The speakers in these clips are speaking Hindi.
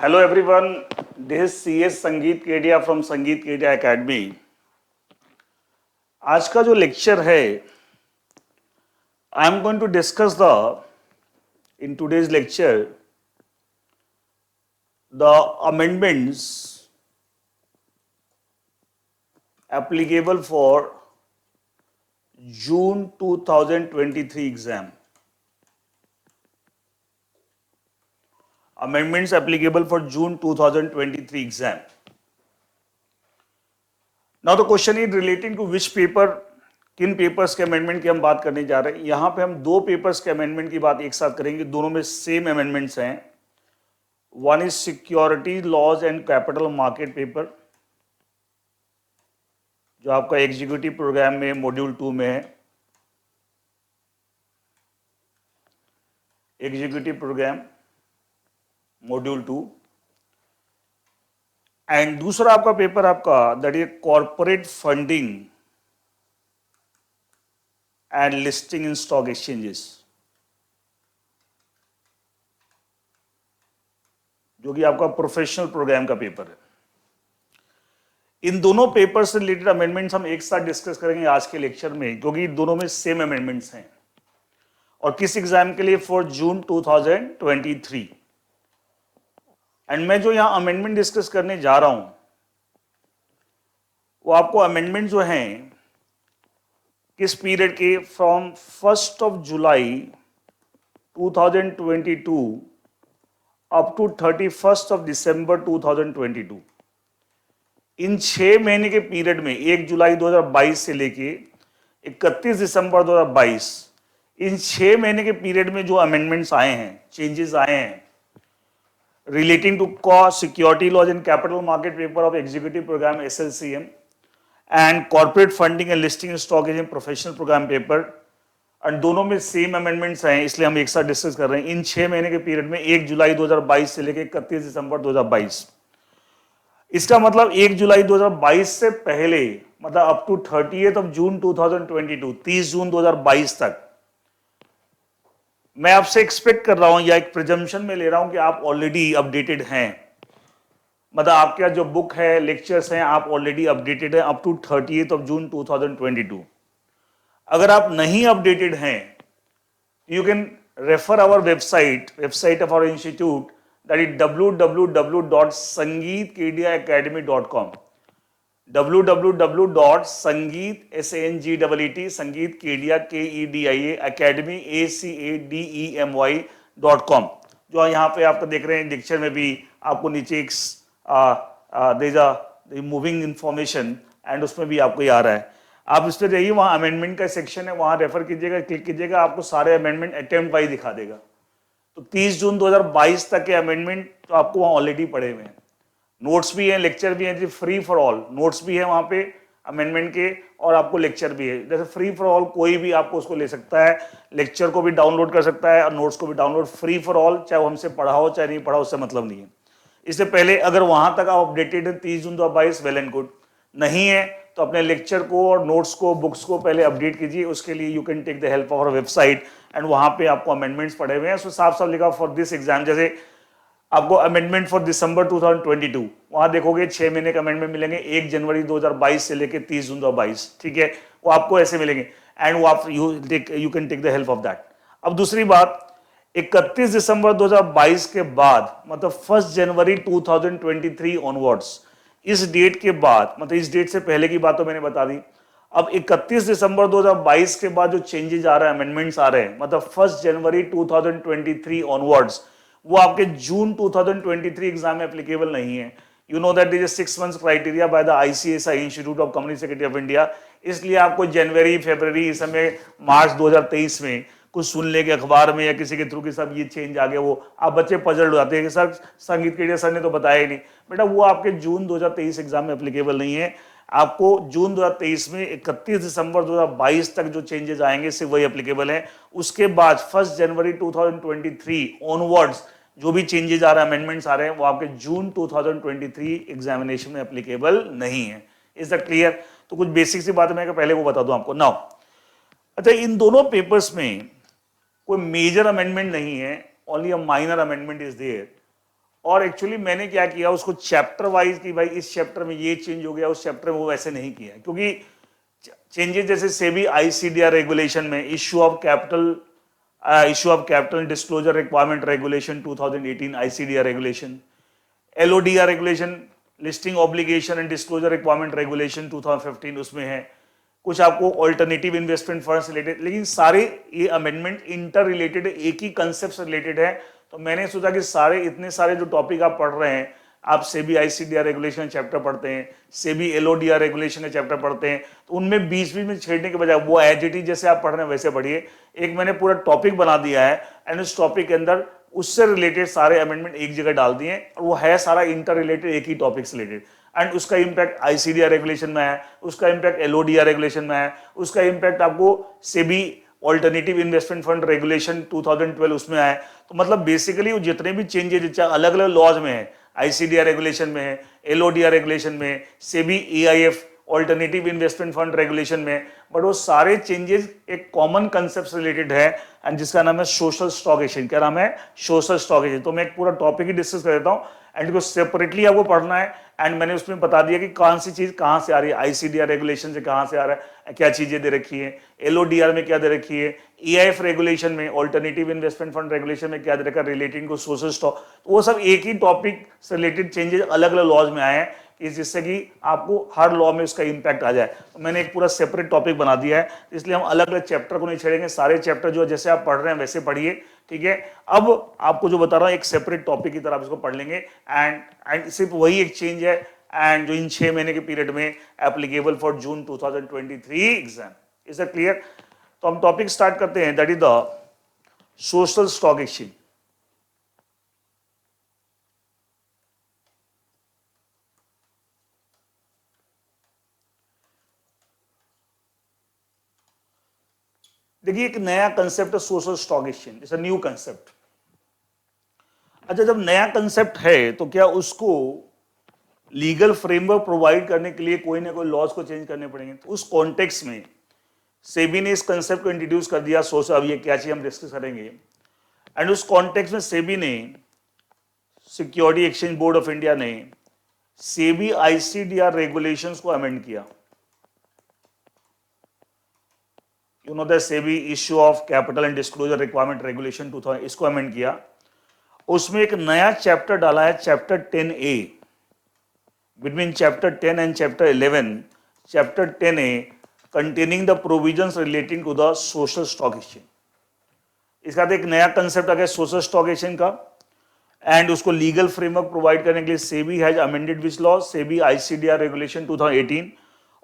Hello everyone, this is CS संगीत केडिया फ्रॉम संगीत केडिया एकेडमी। आज का जो लेक्चर है, I am going to discuss in today's lecture the amendments applicable for June 2023 exam. Amendments applicable for June 2023 exam. Now the question is relating to which paper, किन पेपर्स के अमेंडमेंट की हम बात करने जा रहे हैं। यहां पे हम दो पेपर्स के अमेंडमेंट की बात एक साथ करेंगे, दोनों में सेम अमेंडमेंट्स हैं। One is securities laws and capital market paper, जो आपका एग्जीक्यूटिव प्रोग्राम में मॉड्यूल 2 में है। एग्जीक्यूटिव प्रोग्राम मॉड्यूल 2, एंड दूसरा आपका पेपर आपका that is corporate funding and listing in stock exchanges, जो कि आपका प्रोफेशनल प्रोग्राम का पेपर है। इन दोनों पेपर से रिलेटेड अमेंडमेंट्स हम एक साथ डिस्कस करेंगे आज के लेक्चर में, क्योंकि दोनों में सेम अमेंडमेंट्स हैं। और किस एग्जाम के लिए? For June 2023। एंड मैं जो यहां अमेंडमेंट डिस्कस करने जा रहा हूं, वो आपको अमेंडमेंट जो हैं किस पीरियड के, फ्रॉम 1 जुलाई 2022 अप टू 31 दिसंबर 2022। इन 6 महीने के पीरियड में 1 जुलाई 2022 से लेके 31 दिसंबर 2022, इन 6 महीने के पीरियड में जो अमेंडमेंट्स आए हैं, चेंजेस आए हैं relating to cost, security laws and capital market paper of executive program SLCM and corporate funding and listing in stock exchange professional program paper, and दोनों में सेम अमेंडमेंट्स हैं, इसलिए हम एक साथ डिस्कस कर रहे हैं। इन 6 महीने के पीरियड में 1 जुलाई 2022 से लेकर 31 दिसंबर 2022। इसका मतलब 1 जुलाई 2022 से पहले, मतलब अप टू 30 जून 2022, 30 जून 2022 तक मैं आपसे एक्सपेक्ट कर रहा हूं, या एक प्रिजम्पशन में ले रहा हूं कि आप ऑलरेडी अपडेटेड हैं। मतलब आपका जो बुक है, लेक्चर्स हैं, आप ऑलरेडी अपडेटेड हैं अप टू 30 जून 2022। अगर आप नहीं अपडेटेड हैं, you can refer our website of our institute, that is www.sangeetkediaacademy.com, www.sangeet संगीत केडिया KEDIA academy ACADEMY.com, जो यहाँ पे आपको देख रहे हैं लेक्चर में भी आपको नीचे एक मूविंग इंफॉर्मेशन एंड उसमें भी आपको ये आ रहा है। आप इस पर जाइए, वहाँ अमेंडमेंट का सेक्शन है, वहाँ रेफर कीजिएगा, क्लिक कीजिएगा, आपको सारे अमेंडमेंट अटेम्प्ट वाइज दिखा देगा। तो 30 जून 2022 तक के अमेंडमेंट तो आपको वहाँ ऑलरेडी पड़े हुए हैं। नोट्स भी हैं, लेक्चर भी हैं, फ्री फॉर ऑल नोट्स भी है वहां पे अमेंडमेंट के, और आपको लेक्चर भी है। जैसे फ्री फॉर ऑल कोई भी आपको उसको ले सकता है, लेक्चर को भी डाउनलोड कर सकता है और नोट्स को भी डाउनलोड, फ्री फॉर ऑल, चाहे वो हमसे पढ़ा हो चाहे नहीं पढ़ा, उससे मतलब नहीं है। इससे पहले अगर वहां तक आप अपडेटेड है 30 जून 2022, वेल एंड गुड। नहीं है तो अपने लेक्चर को और नोट्स को, बुक्स को पहले अपडेट कीजिए। उसके लिए you can take the help of our website, and वहां पे आपको अमेंडमेंट्स पड़े हुए हैं। उसमें साफ साफ लिखा फॉर दिस एग्जाम, जैसे आपको अमेंडमेंट फॉर दिसंबर 2022, वहां देखोगे 6 महीने का अमेंडमेंट मिलेंगे, 1 जनवरी 2022 से लेकर 30 जून 2022, ठीक है, वो आपको ऐसे मिलेंगे, एंड वो आप you can take the help of that. अब दूसरी बात, 31 दिसंबर 2022 के बाद, मतलब 1 जनवरी 2023 ऑनवर्ड्स, इस डेट के बाद, मतलब इस डेट से पहले की बात तो मैंने बता दी। अब 31 दिसंबर 2022 के बाद जो चेंजेस आ रहे हैं, अमेंडमेंट्स आ रहे हैं, मतलब 1 जनवरी 2023 ऑनवर्ड्स, वो आपके जून 2023 एग्जाम में एप्लीकेबल नहीं है। You know that this 6 months criteria by the ICSI institute of company secretary of India. इसलिए आपको जनवरी, फरवरी, इस समय मार्च 2023 में कुछ सुन लेंगे अखबार में या किसी के थ्रू के सब ये चेंज आ गया, वो आप बच्चे पजल हो जाते हैं कि सर संगीत केडिया सर ने तो बताया ही नहीं। बेटा वो आपके जून 2023 एग्जाम में एप्लीकेबल नहीं है। आपको जून 2023 में 31 दिसंबर 2022 तक जो चेंजेस आएंगे सिर्फ वही एप्लीकेबल है। उसके बाद 1 जनवरी 2023 ऑनवर्ड्स जो भी चेंजेस आ रहे हैं, अमेंडमेंट्स आ रहे हैं, वो आपके जून 2023 एग्जामिनेशन में एप्लीकेबल नहीं है। Is that clear? तो कुछ बेसिक सी बात मैं पहले वो बता दूं आपको। नाउ अच्छा, इन दोनों पेपर्स में कोई मेजर अमेंडमेंट नहीं है, only a minor amendment is there. और एक्चुअली मैंने क्या किया, उसको चैप्टर वाइज कि भाई इस चैप्टर में ये चेंज हो गया, उस चैप्टर में वो वैसे नहीं किया, क्योंकि चेंजेस जैसे सेबी आईसीडीआर रेगुलेशन में issue of capital disclosure requirement regulation 2018 ICDR regulation, LODR regulation listing obligation and disclosure requirement regulation 2015 उसमें है, कुछ आपको ऑल्टरनेटिव इन्वेस्टमेंट फंड्स रिलेटेड, लेकिन सारे ये अमेंडमेंट इंटर रिलेटेड, एक ही कंसेप्ट से रिलेटेड है। तो मैंने सोचा कि सारे इतने सारे जो टॉपिक आप पढ़ रहे हैं, आप सेबी आईसीडीआर रेगुलेशन चैप्टर पढ़ते हैं, सेबी एलओडीआर रेगुलेशन का चैप्टर पढ़ते हैं, तो उनमें बीच बीच में छेड़ने के बजाय वो एज इट इज जैसे आप पढ़ रहे हैं वैसे पढ़िए। एक मैंने पूरा टॉपिक बना दिया है एंड उस टॉपिक के अंदर उससे रिलेटेड सारे अमेंडमेंट एक जगह डाल दिए और वो है सारा इंटर रिलेटेड, एक ही टॉपिक से रिलेटेड, एंड उसका इंपैक्ट आईसीडीआर रेगुलेशन में है, उसका इंपैक्ट एलओडीआर रेगुलेशन में है, उसका इंपैक्ट आपको SEBI alternative investment fund regulation 2012 उसमें है। तो मतलब बेसिकली वो जितने भी चेंजेस अलग अलग लॉज में है, आईसीडीआर रेगुलेशन में है, एलओडीआर रेगुलेशन में, SEBI AIF alternative investment fund regulation में, बट वो सारे चेंजेस एक कॉमन कंसेप्ट से रिलेटेड है एंड जिसका नाम है सोशल स्टॉक एक्सचेंज। क्या नाम है? Social stock exchange. तो मैं एक पूरा टॉपिक ही डिस्कस कर देता हूँ एंड को सेपरेटली आपको पढ़ना है एंड मैंने उसमें बता दिया कि कौन सी चीज कहां से आ रही है, आईसीडीआर रेगुलेशन से कहां से आ रहा है, क्या चीजें दे रखी है, एलओडीआर में क्या दे रखी है, ईआईएफ रेगुलेशन में, ऑल्टरनेटिव इन्वेस्टमेंट फंड रेगुलेशन में क्या दे रखा है रिलेटिंग टू सोशल स्टॉक। तो वो सब एक ही टॉपिक से रिलेटेड चेंजेस अलग अलग लॉज में आए हैं कि जिससे कि आपको हर लॉ में उसका इंपैक्ट आ जाए। तो मैंने एक पूरा सेपरेट टॉपिक बना दिया है, इसलिए हम अलग अलग चैप्टर को नहीं छेड़ेंगे, सारे चैप्टर जो जैसे आप पढ़ रहे हैं वैसे पढ़िए, ठीक है। अब आपको जो बता रहा हूं एक सेपरेट टॉपिक की तरह इसको पढ़ लेंगे एंड सिर्फ वही एक चेंज है एंड जो इन 6 महीने के पीरियड में applicable for June 2023 exam. Is that clear? तो हम टॉपिक स्टार्ट करते हैं, that is the social stock exchange. देखिए एक नया कंसेप्ट है social stock exchange, it's a new concept. अच्छा, जब नया कंसेप्ट है तो क्या उसको लीगल फ्रेमवर्क प्रोवाइड करने के लिए कोई ना कोई लॉज को चेंज करने पड़ेंगे। तो उस कॉन्टेक्स्ट में सेबी ने इस कंसेप्ट को इंट्रोड्यूस कर दिया। सोचा अब ये क्या चीज हम डिस्कस करेंगे एंड उस कॉन्टेक्स्ट में सेबी ने, security exchange board of India ने सेबी आईसीडीआर रेगुलेशंस को अमेंड किया। You know that SEBI issue of capital and disclosure requirement regulation 2000, इसको अमेंड किया। उसमें एक नया चैप्टर डाला है, chapter 10A। Between chapter 10 and chapter 11, chapter 10A containing the provisions relating to the social stock exchange. इसका एक नया कंसेप्ट आ गया सोशल स्टॉक एक्सचेंज का एंड उसको लीगल फ्रेमवर्क प्रोवाइड करने के लिए SEBI has amended which law, SEBI ICDR regulation 2018।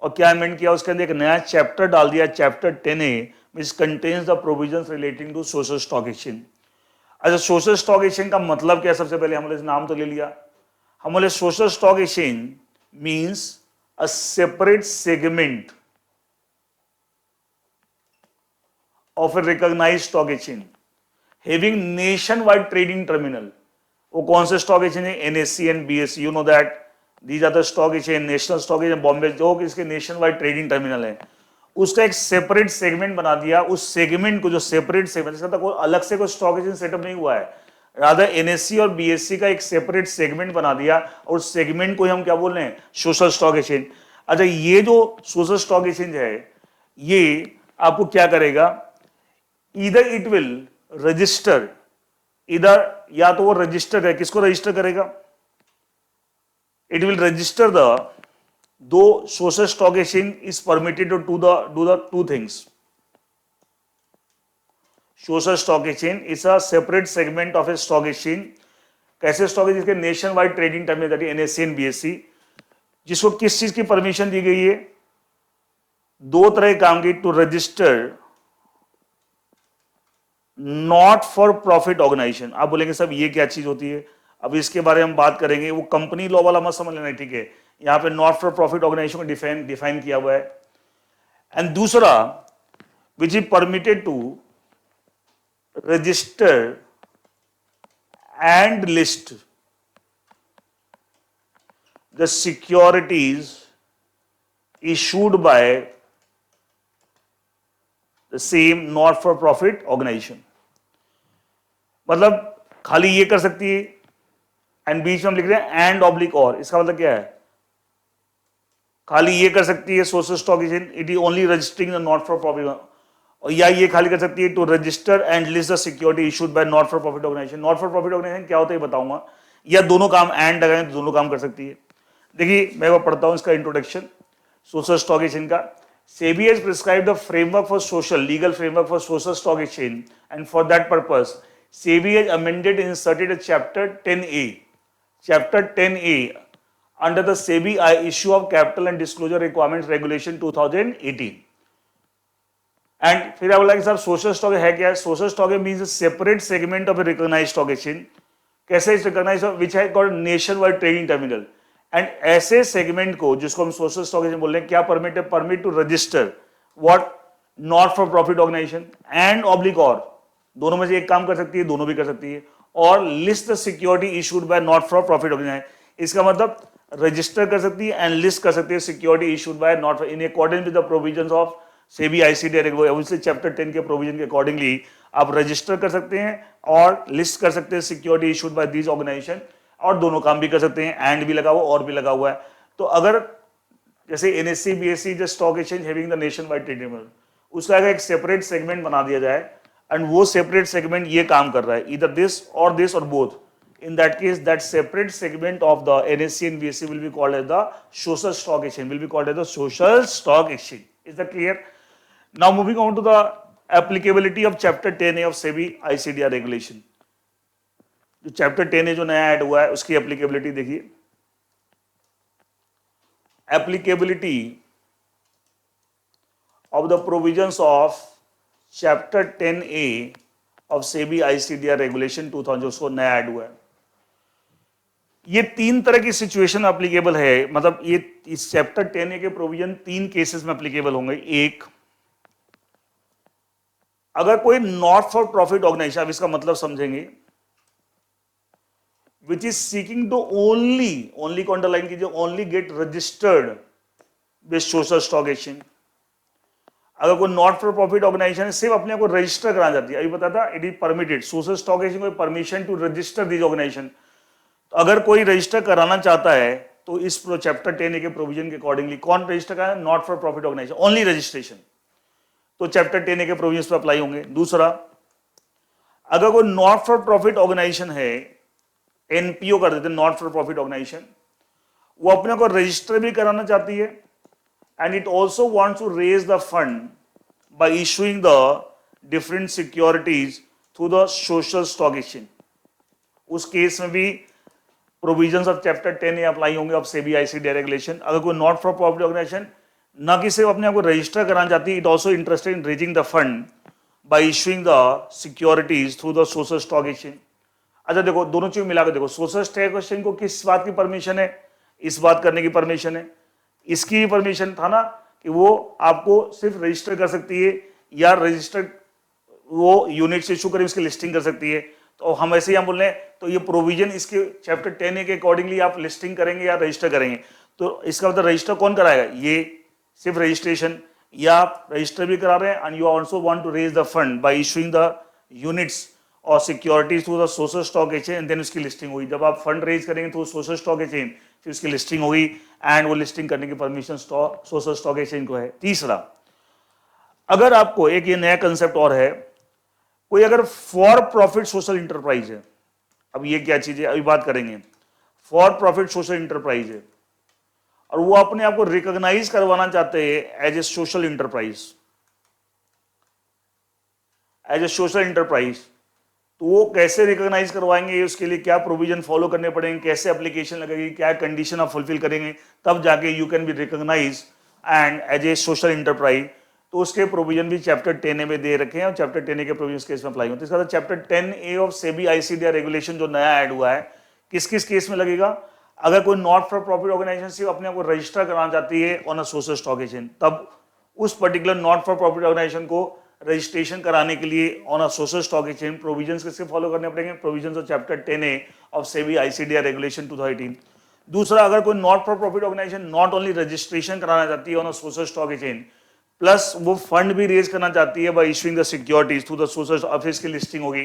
और क्या अमेंड किया, उसके अंदर एक नया चैप्टर डाल दिया, chapter 10A which contains the provisions relating to social stock exchange. अच्छा, सोशल स्टॉक एक्सचेंज का मतलब क्या? सबसे पहले हमने नाम तो ले लिया, हम बोले social stock exchange means a separate segment of a recognised stock exchange having nation wide trading terminal. वो कौन से स्टॉक एक्सचेंज है? NSC and BSC. You know that these are the stock exchange, national stock exchange Bombay, जो इसके नेशन वाइड ट्रेडिंग टर्मिनल है, उसका एक सेपरेट सेगमेंट बना दिया। उस सेगमेंट को, जो सेपरेट सेगमेंट, इसका तो कोई अलग से कोई स्टॉक एक्सचेंज सेटअप नहीं हुआ है, रादर एनएससी और बीएससी का एक सेपरेट सेगमेंट बना दिया और उस सेगमेंट को हम क्या बोल रहे हैं? Social stock exchange. अच्छा, ये जो सोशल स्टॉक एक्सचेंज है ये आपको क्या करेगा? इधर इट विल रजिस्टर, इधर या तो वो रजिस्टर है, किसको रजिस्टर करेगा? इट विल रजिस्टर द, दो social stock exchange is permitted to do the two things. Social stock exchange is a separate segment of a stock exchange. कैसे स्टॉक एक्सचेंज? जिसके nation wide trading terminal NSC and BSC, जिसको किस चीज की परमिशन दी गई है? दो तरह काम की, to register not for profit organisation. आप बोलेंगे साहब ये क्या चीज होती है? अब इसके बारे में हम बात करेंगे, वो कंपनी लॉ वाला मत समझ लेना, ठीक है। यहां पे नॉट फॉर प्रॉफिट ऑर्गेनाइजेशन को डिफाइन किया हुआ है। एंड दूसरा, which is permitted to register and list the securities issued by the same not for profit organization। मतलब खाली ये कर सकती है एंड बीच में हम लिख रहे हैं एंड ऑब्लिक और, इसका मतलब क्या है, खाली ये कर सकती है social stock exchange, it is only registering the not for profit, और या ये खाली कर सकती है to register and list the security issued by not for profit organisation. Not for profit organisation क्या होता है ये बताऊंगा, या दोनों काम एंड लगाएं तो दोनों काम कर सकती है। देखिए मैं वो पढ़ता हूं इसका इंट्रोडक्शन सोशल स्टॉक एक्सचेंज का। SEBI has prescribed the framework for social legal framework for social stock exchange and for that purpose SEBI has amended inserted chapter 10A, chapter 10A under the SEBI issue of capital and disclosure requirements regulation 2018। And फिर बोला कि सर सोशल स्टॉक है क्या, social stock means separate segment of a recognised stock exchange, कैसे recognised, which has got nation wide trading terminal, and ऐसे सेगमेंट को जिसको हम सोशल स्टॉक एक्सचेंज बोल रहे हैं क्या परमिट है, permit to register what not for profit organisation and oblique और, दोनों में से एक काम कर सकती है, दोनों भी कर सकती है, और list the security issued by not for profit organisation, इसका मतलब रजिस्टर कर सकती है एंड लिस्ट कर सकती है security issued by not in according with the provisions of SEBI ICD regulation chapter 10 के प्रोविजन के अकॉर्डिंगली आप रजिस्टर कर सकते हैं और लिस्ट कर सकते हैं security issued by these organisation, और दोनों काम भी कर सकते हैं, एंड भी लगा हुआ और भी लगा हुआ है। तो अगर जैसे एनएससी बीएससी जो stock exchange having the nation wide trading, उसका एक सेपरेट सेगमेंट बना दिया जाए एंड वो सेपरेट सेगमेंट ये काम कर रहा है, इधर दिस और both, in that case that separate segment of the NSE and BSE will be called as the social stock exchange, will be called as the social stock exchange. Is that clear? Now moving on to the applicability of chapter 10A of SEBI ICDR regulation। जो chapter 10A जो नया ऐड हुआ है उसकी applicability देखिए, applicability of the provisions of chapter 10A of SEBI ICDR regulation 2000 जो उसको नया ऐड हुआ है, ये तीन तरह की सिचुएशन एप्लीकेबल है, मतलब ये इस चैप्टर 10A के प्रोविजन तीन केसेस में एप्लीकेबल होंगे। एक, अगर कोई नॉट फॉर प्रॉफिट ऑर्गेनाइजेशन, अब इसका मतलब समझेंगे, which is seeking to only को अंडरलाइन कीजिए, only get registered with social stock exchange. अगर कोई नॉट फॉर प्रॉफिट ऑर्गेनाइजेशन है सिर्फ अपने को रजिस्टर कराना चाहती है, अभी पता था it is permitted social stock exchange को permission to register this organisation, तो अगर कोई रजिस्टर कराना चाहता है तो इस चैप्टर 10A के प्रोविजन के अकॉर्डिंगली कौन रजिस्टर कराए, not for profit organisation, only registration, तो चैप्टर 10A के प्रोविजन पर अप्लाई होंगे। दूसरा, अगर कोई नॉट फॉर प्रॉफिट ऑर्गेनाइजेशन है, एनपीओ कर देते हैं नॉट फॉर प्रॉफिट ऑर्गेनाइजेशन, वो अपने को रजिस्टर भी कराना चाहती है and it also wants to raise the fund by issuing the different securities through the social stock exchange, उस केस में भी provisions of chapter 10A apply होंगे ऑफ सेबी आईसीडी रेगुलेशन। अगर कोई नॉट फॉर प्रॉफिट ऑर्गेनाइजेशन ना कि सिर्फ अपने आप को रजिस्टर कराना चाहती है, it also interested in raising the fund by issuing the securities through the social stock exchange. अच्छा देखो, दोनों चीज मिलाकर देखो, सोशल स्टॉक एक्सचेंज को किस बात की परमिशन है, इस बात करने की परमिशन है, इसकी परमिशन था ना कि वो आपको सिर्फ रजिस्टर कर सकती है या रजिस्टर्ड वो यूनिट्स इशू कर उसकी लिस्टिंग कर सकती है, तो हम ऐसे ही हम बोल रहे हैं, तो ये प्रोविजन इसके चैप्टर 10A के अकॉर्डिंगली आप लिस्टिंग करेंगे या रजिस्टर करेंगे, तो इसका मतलब रजिस्टर कौन कराएगा, ये सिर्फ रजिस्ट्रेशन, या आप रजिस्टर भी करा रहे हैं and you also want to raise the fund by issuing the units और securities through the social stock exchange and then उसकी लिस्टिंग हुई। जब आप फंड रेज करेंगे थ्रू सोशल स्टॉक एक्सचेंज, फिर उसकी लिस्टिंग होगी एंड वो लिस्टिंग करने की परमिशन सोशल स्टॉक एक्सचेंज को है। तीसरा, अगर आपको एक ये नया कंसेप्ट और है, कोई अगर फॉर प्रॉफिट सोशल इंटरप्राइज है, अब ये क्या चीज है अभी बात करेंगे, फॉर प्रॉफिट सोशल इंटरप्राइज है और वो अपने आप को रिकॉग्नाइज करवाना चाहते हैं as a social enterprise, as a social enterprise, तो वो कैसे रिकॉग्नाइज करवाएंगे, उसके लिए क्या प्रोविजन फॉलो करने पड़ेंगे, कैसे एप्लीकेशन लगेगी, क्या कंडीशन आप फुलफिल करेंगे, तब जाके you can be recognise and as a social enterprise. तो उसके प्रोविजन भी चैप्टर 10A में दे रखे हैं और चैप्टर 10A के प्रोविजन केस में अप्लाई होते हैं। इसका chapter 10A of SEBI ICDR regulation जो नया ऐड हुआ है, किस किस केस में लगेगा, अगर कोई नॉट फॉर प्रॉफिट ऑर्गेनाइजेशन सिर्फ अपने आप को रजिस्टर कराना चाहती है on a social stock exchange, तब उस particular not for profit organisation को रजिस्ट्रेशन कराने के लिए on a social stock exchange provisions किसके फॉलो करने पड़ेंगे, provisions of chapter 10A of SEBI ICDR regulation 2018। दूसरा, अगर कोई not for profit organisation not only registration कराना चाहती है on a social stock exchange, plus वो फंड भी रेज करना चाहती है by issuing the securities through the social office की लिस्टिंग होगी,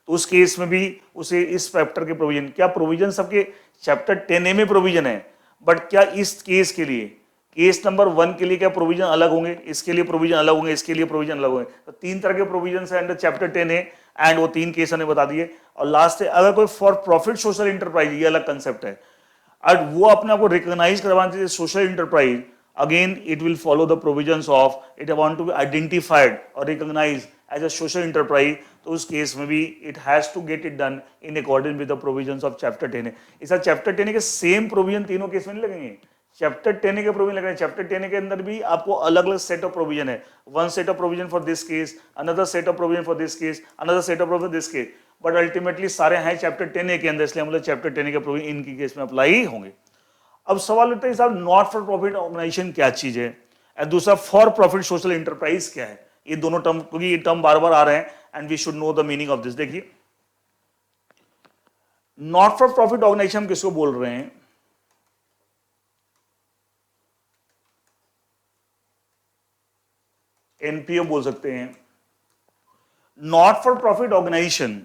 तो उस केस में भी उसे इस फैक्टर के प्रोविजन, क्या प्रोविजन सबके चैप्टर 10A में प्रोविजन है, बट क्या इस केस के लिए, केस नंबर 1 के लिए क्या प्रोविजन अलग होंगे, इसके लिए प्रोविजन अलग होंगे, इसके लिए प्रोविजन अलग होंगे। तो 3 तरह के प्रोविजन है अंडर चैप्टर 10A एंड वो 3 केस हमने बता दिए। और लास्ट है अगर कोई फॉर प्रॉफिट सोशल इंटरप्राइज, ये अलग कंसेप्ट है, और वो अपने आप को रिकॉग्नाइज करवाना चाहिए social enterprise, again it will follow the provisions of it want to be identified और recognise as a social enterprise, तो उस केस में भी it has to get it done in according with the provisions of chapter 10A। इस चैप्टर 10A के सेम प्रोविजन तीनों केस में नहीं लगेंगे, चैप्टर 10A के प्रोविजन लग रहे हैं। चैप्टर 10A के अंदर भी आपको अलग अलग सेट ऑफ प्रोविजन है, one set of provision for this case, another set of provision for this case, another set of provision for this case, but ultimately सारे हैं चैप्टर 10A के अंदर, इसलिए हम लोग चैप्टर 10A के प्रोविजन इनकी केस में अप्लाई होंगे। अब सवाल उठता है साहब नॉट फॉर प्रॉफिट ऑर्गेनाइजेशन क्या चीज है, और दूसरा फॉर प्रॉफिट सोशल इंटरप्राइज क्या है। ये दोनों टर्म, क्योंकि ये टर्म बार बार आ रहे हैं and we should know the meaning of this. देखिए नॉट फॉर प्रॉफिट ऑर्गेनाइजेशन हम किसको बोल रहे हैं, एनपीओ बोल सकते हैं। नॉट फॉर प्रॉफिट ऑर्गेनाइजेशन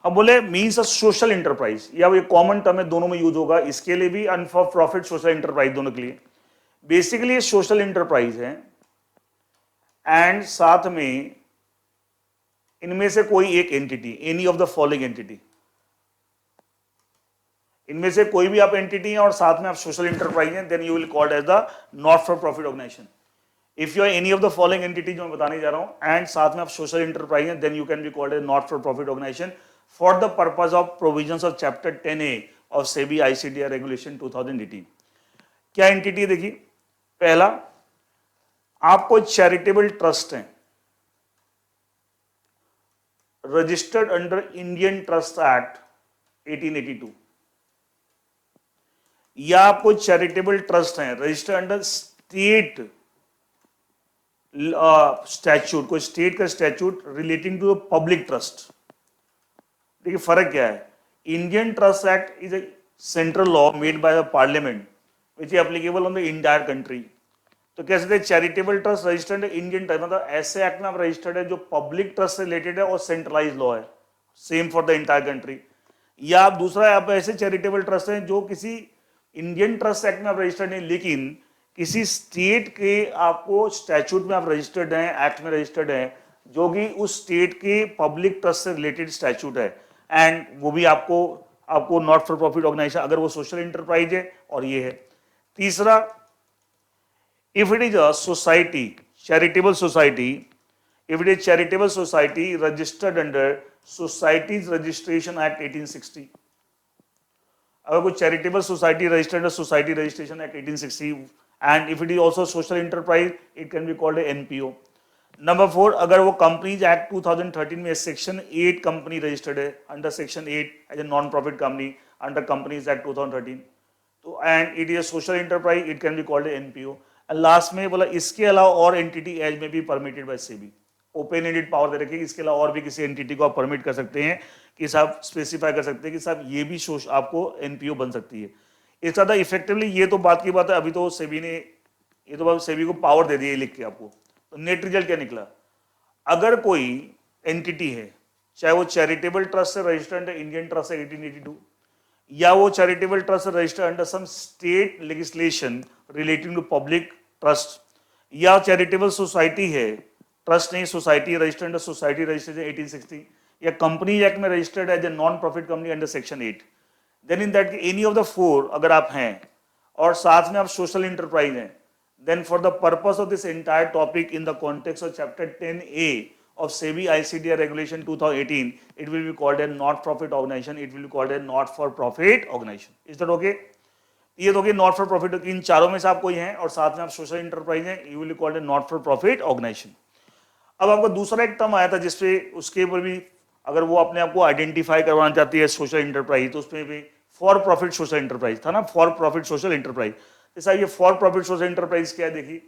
अब बोले मीन्स अ सोशल इंटरप्राइज, या ये कॉमन टर्म है, दोनों में यूज होगा, इसके लिए भी and for profit social enterprise, दोनों के लिए। बेसिकली ये सोशल इंटरप्राइज है एंड साथ में इनमें से कोई एक entity, any of the following entity, इनमें से कोई भी आप एंटिटी हैं और साथ में आप सोशल इंटरप्राइज हैं, then you will called as the not for profit organisation. If you are any of the following entity जो मैं बताने जा रहा हूं एंड साथ में आप सोशल इंटरप्राइज हैं, then you can be called as not for profit organisation for the purpose of provisions of chapter 10A of SEBI ICDR regulation 2018। क्या एंटिटी है देखिए, पहला आपको चैरिटेबल ट्रस्ट है registered under Indian trust act 1882, या आपको चैरिटेबल ट्रस्ट है रजिस्टर्ड अंडर स्टेट स्टैच्यूट, कोई स्टेट का statute relating to public trust. देखिए फर्क क्या है, Indian trust act is a central law made by the parliament which is applicable on the entire country. तो कैसे थे charitable trust registered Indian trust, मतलब ऐसे एक्ट में आप रजिस्टर्ड है जो पब्लिक ट्रस्ट से रिलेटेड है और सेंट्रलाइज लॉ है, same for the entire country. या आप दूसरा आप ऐसे चैरिटेबल ट्रस्ट हैं जो किसी इंडियन ट्रस्ट एक्ट में आप रजिस्टर्ड नहीं, लेकिन किसी स्टेट के आपको स्टैच्यूट में आप रजिस्टर्ड हैं, एक्ट में रजिस्टर्ड हैं, जो कि उस स्टेट के पब्लिक ट्रस्ट से रिलेटेड स्टैच्यूट है, एंड वो भी आपको नॉट फॉर प्रॉफिट ऑर्गेनाइजेशन अगर वो सोशल इंटरप्राइज है, और ये है। तीसरा, if it is a society, charitable society, if it is charitable society registered under societies registration act 1860, अगर कोई charitable society registered society registration act 1860 and if it is also social enterprise it can be called NPO. Number 4, अगर वो कंपनीज एक्ट 2013 में सेक्शन 8 कंपनी रजिस्टर्ड है under section 8 as a non profit company under companies act 2013, तो and it is social enterprise it can be called NPO. And last में बोला इसके अलावा और एंटिटी एज में भी permitted by SEBI, open ended power दे रखी है, इसके अलावा और भी किसी एंटिटी को आप परमिट कर सकते हैं कि साहब स्पेसिफाई कर सकते हैं कि साहब ये भी आपको एनपीओ बन सकती है। इस ज्यादा इफेक्टिवली, ये तो बात की बात है, अभी तो सेबी ने ये तो सेबी को पावर दे दी है लिख के आपको। तो नेट रिजल्ट क्या निकला, अगर कोई एंटिटी है चाहे वो चैरिटेबल ट्रस्ट से रजिस्टर्ड है इंडियन ट्रस्ट 1882, या वो चैरिटेबल ट्रस्ट से registered under some state legislation relating to public trust, या चैरिटेबल सोसाइटी है, ट्रस्ट नहीं society registered under society registration 1860, या कंपनी एक्ट में registered as a non profit company under section 8, then in that any of the 4 अगर आप हैं और साथ में आप सोशल इंटरप्राइज हैं, then for the purpose of this entire topic in the context of chapter 10A of SEBI ICDR regulation 2018, it will be called a not profit organization, it will be called a not for profit organization. Is that okay? ये तो नॉट फॉर प्रॉफिट, इन चारों में से आप कोई हैं और साथ में आप सोशल इंटरप्राइज हैं, you will called a not for profit organisation. अब आपका दूसरा एक टर्म आया था जिसपे उसके ऊपर भी अगर वो अपने आप को आइडेंटिफाई करवाना चाहती है सोशल इंटरप्राइज, तो उसमें भी फॉर प्रॉफिट सोशल इंटरप्राइज था ना, फॉर प्रॉफिट सोशल इंटरप्राइज। जैसा ये फॉर प्रॉफिट सोशल इंटरप्राइज क्या है देखिए,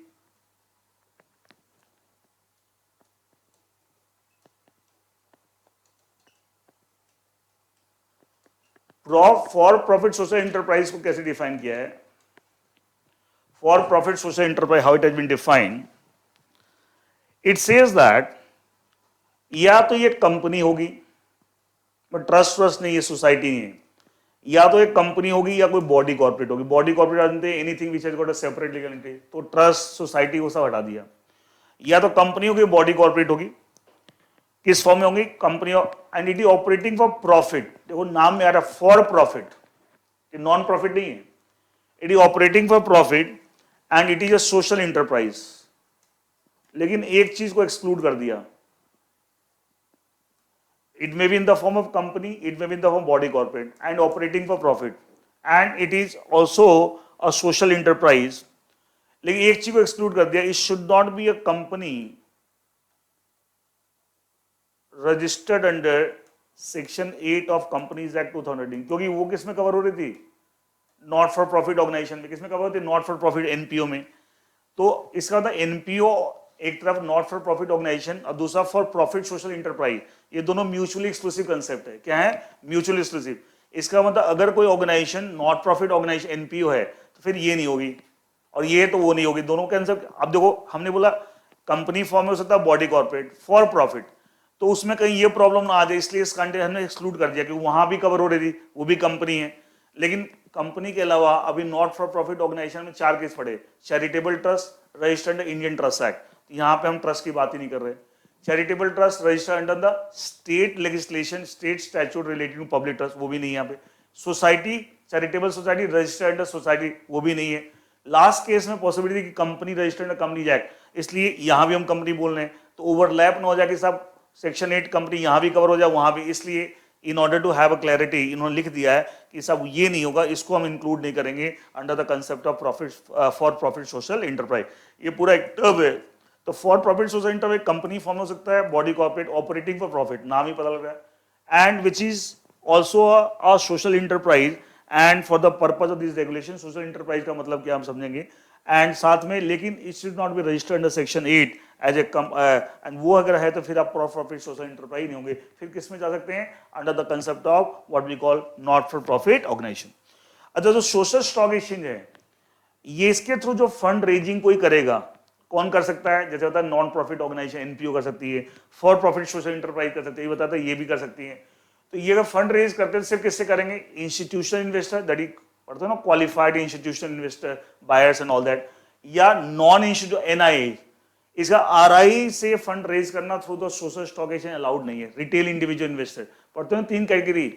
फॉर प्रॉफिट सोशल इंटरप्राइज को कैसे डिफाइन किया है, for profit social enterprise how it has been defined, it says that या तो ये कंपनी होगी बट ट्रस्ट नहीं है, सोसाइटी नहीं है। या तो एक कंपनी होगी या कोई बॉडी कॉर्पोरेट होगी। बॉडी कॉर्पोरेट जानते हैं anything which has got a separate legal entity, तो ट्रस्ट सोसाइटी वो सब हटा दिया। या तो कंपनी होगी, बॉडी कॉर्पोरेट होगी, किस फॉर्म में होंगी, company and it is operating for profit. देखो नाम में आ रहा फॉर प्रॉफिट, नॉन प्रॉफिट नहीं है, it is operating for profit and it is a social enterprise. लेकिन एक चीज को एक्सक्लूड कर दिया, it may be in the form of company, it may be in the form of body corporate and operating for profit, and it is also a social enterprise। लेकिन एक चीज को एक्सक्लूड कर दिया, it should not be a company registered under section 8 of Companies Act 2018, क्योंकि वो किस में कवर हो रही थी, नॉट फॉर प्रॉफिट ऑर्गेनाइजेशन में। किस में कवर होती है, नॉट फॉर प्रॉफिट, एनपीओ में। तो इसका मतलब एनपीओ एक तरफ नॉट फॉर प्रॉफिट ऑर्गेनाइजेशन और दूसरा फॉर प्रॉफिट सोशल इंटरप्राइज, ये दोनों म्यूचुअली एक्सक्लूसिव कंसेप्ट है। क्या है, म्यूचुअली एक्सक्लूसिव। इसका मतलब अगर कोई organisation not profit organisation NPO है तो फिर ये नहीं होगी और ये तो वो नहीं होगी, दोनों कंसेप्ट। अब देखो हमने बोला कंपनी फॉर्म में हो सकता है बॉडी कॉर्पोरेट फॉर प्रॉफिट, तो उसमें कहीं ये प्रॉब्लम ना आ जाए, इसलिए इस कंटेंट हमने एक्सक्लूड कर दिया कि वहां भी कवर हो रही थी, वो भी कंपनी है। लेकिन कंपनी के अलावा अभी नॉट फॉर प्रॉफिट ऑर्गेनाइजेशन में 4 केस पड़े, charitable trust registered Indian trust act, यहाँ पे हम ट्रस्ट की बात ही नहीं कर रहे। Charitable trust registered under the state legislation, state statute related to public trust, वो भी नहीं है यहाँ पे। Society, charitable society registered under society, वो भी नहीं है। लास्ट केस में पॉसिबिलिटी कि company registered under companies act, इसलिए यहाँ भी हम कंपनी बोल रहे हैं, तो ओवरलैप ना हो जाए कि सब सेक्शन 8 कंपनी यहाँ भी कवर हो जाए वहां भी, इसलिए in order to have a clarity इन्होंने लिख दिया है कि सब ये नहीं होगा, इसको हम इंक्लूड नहीं करेंगे under the concept of profit for profit social enterprise. ये पूरा एक टर्म है। तो for profit social enterprise company form हो सकता है, body corporate operating for profit, नाम ही पता लग रहा है, and which is also a social enterprise and for the purpose of this regulation. Social enterprise का मतलब क्या हम समझेंगे, एंड साथ में लेकिन it should not be registered under section 8 as A and वो अगर है तो फिर आप प्रॉफिट सोशल इंटरप्राइज नहीं होंगे, फिर किस में जा सकते हैं, under the concept of what we call not for profit organisation. अच्छा, जो सोशल स्टॉक एक्सचेंज है, ये इसके थ्रू जो फंड रेजिंग कोई करेगा, कौन कर सकता है, जैसे होता है नॉन प्रॉफिट ऑर्गेनाइजेशन एनपीओ कर सकती है, फॉर प्रॉफिट सोशल इंटरप्राइज कर सकती है, ये बताता है ये भी कर सकती है। तो ये अगर फंड रेज करते हैं सिर्फ किससे करेंगे, इंस्टीट्यूशनल इन्वेस्टर, दैट इज पढ़ते हो ना, qualified institutional investor, buyers and all that, या नॉन इंस्टीट्यूशन एनआई। इसका आरआई से फंड रेज करना through the social stock exchange allowed नहीं है। रिटेल इंडिविजुअल इन्वेस्टर पढ़ते हैं 3 category,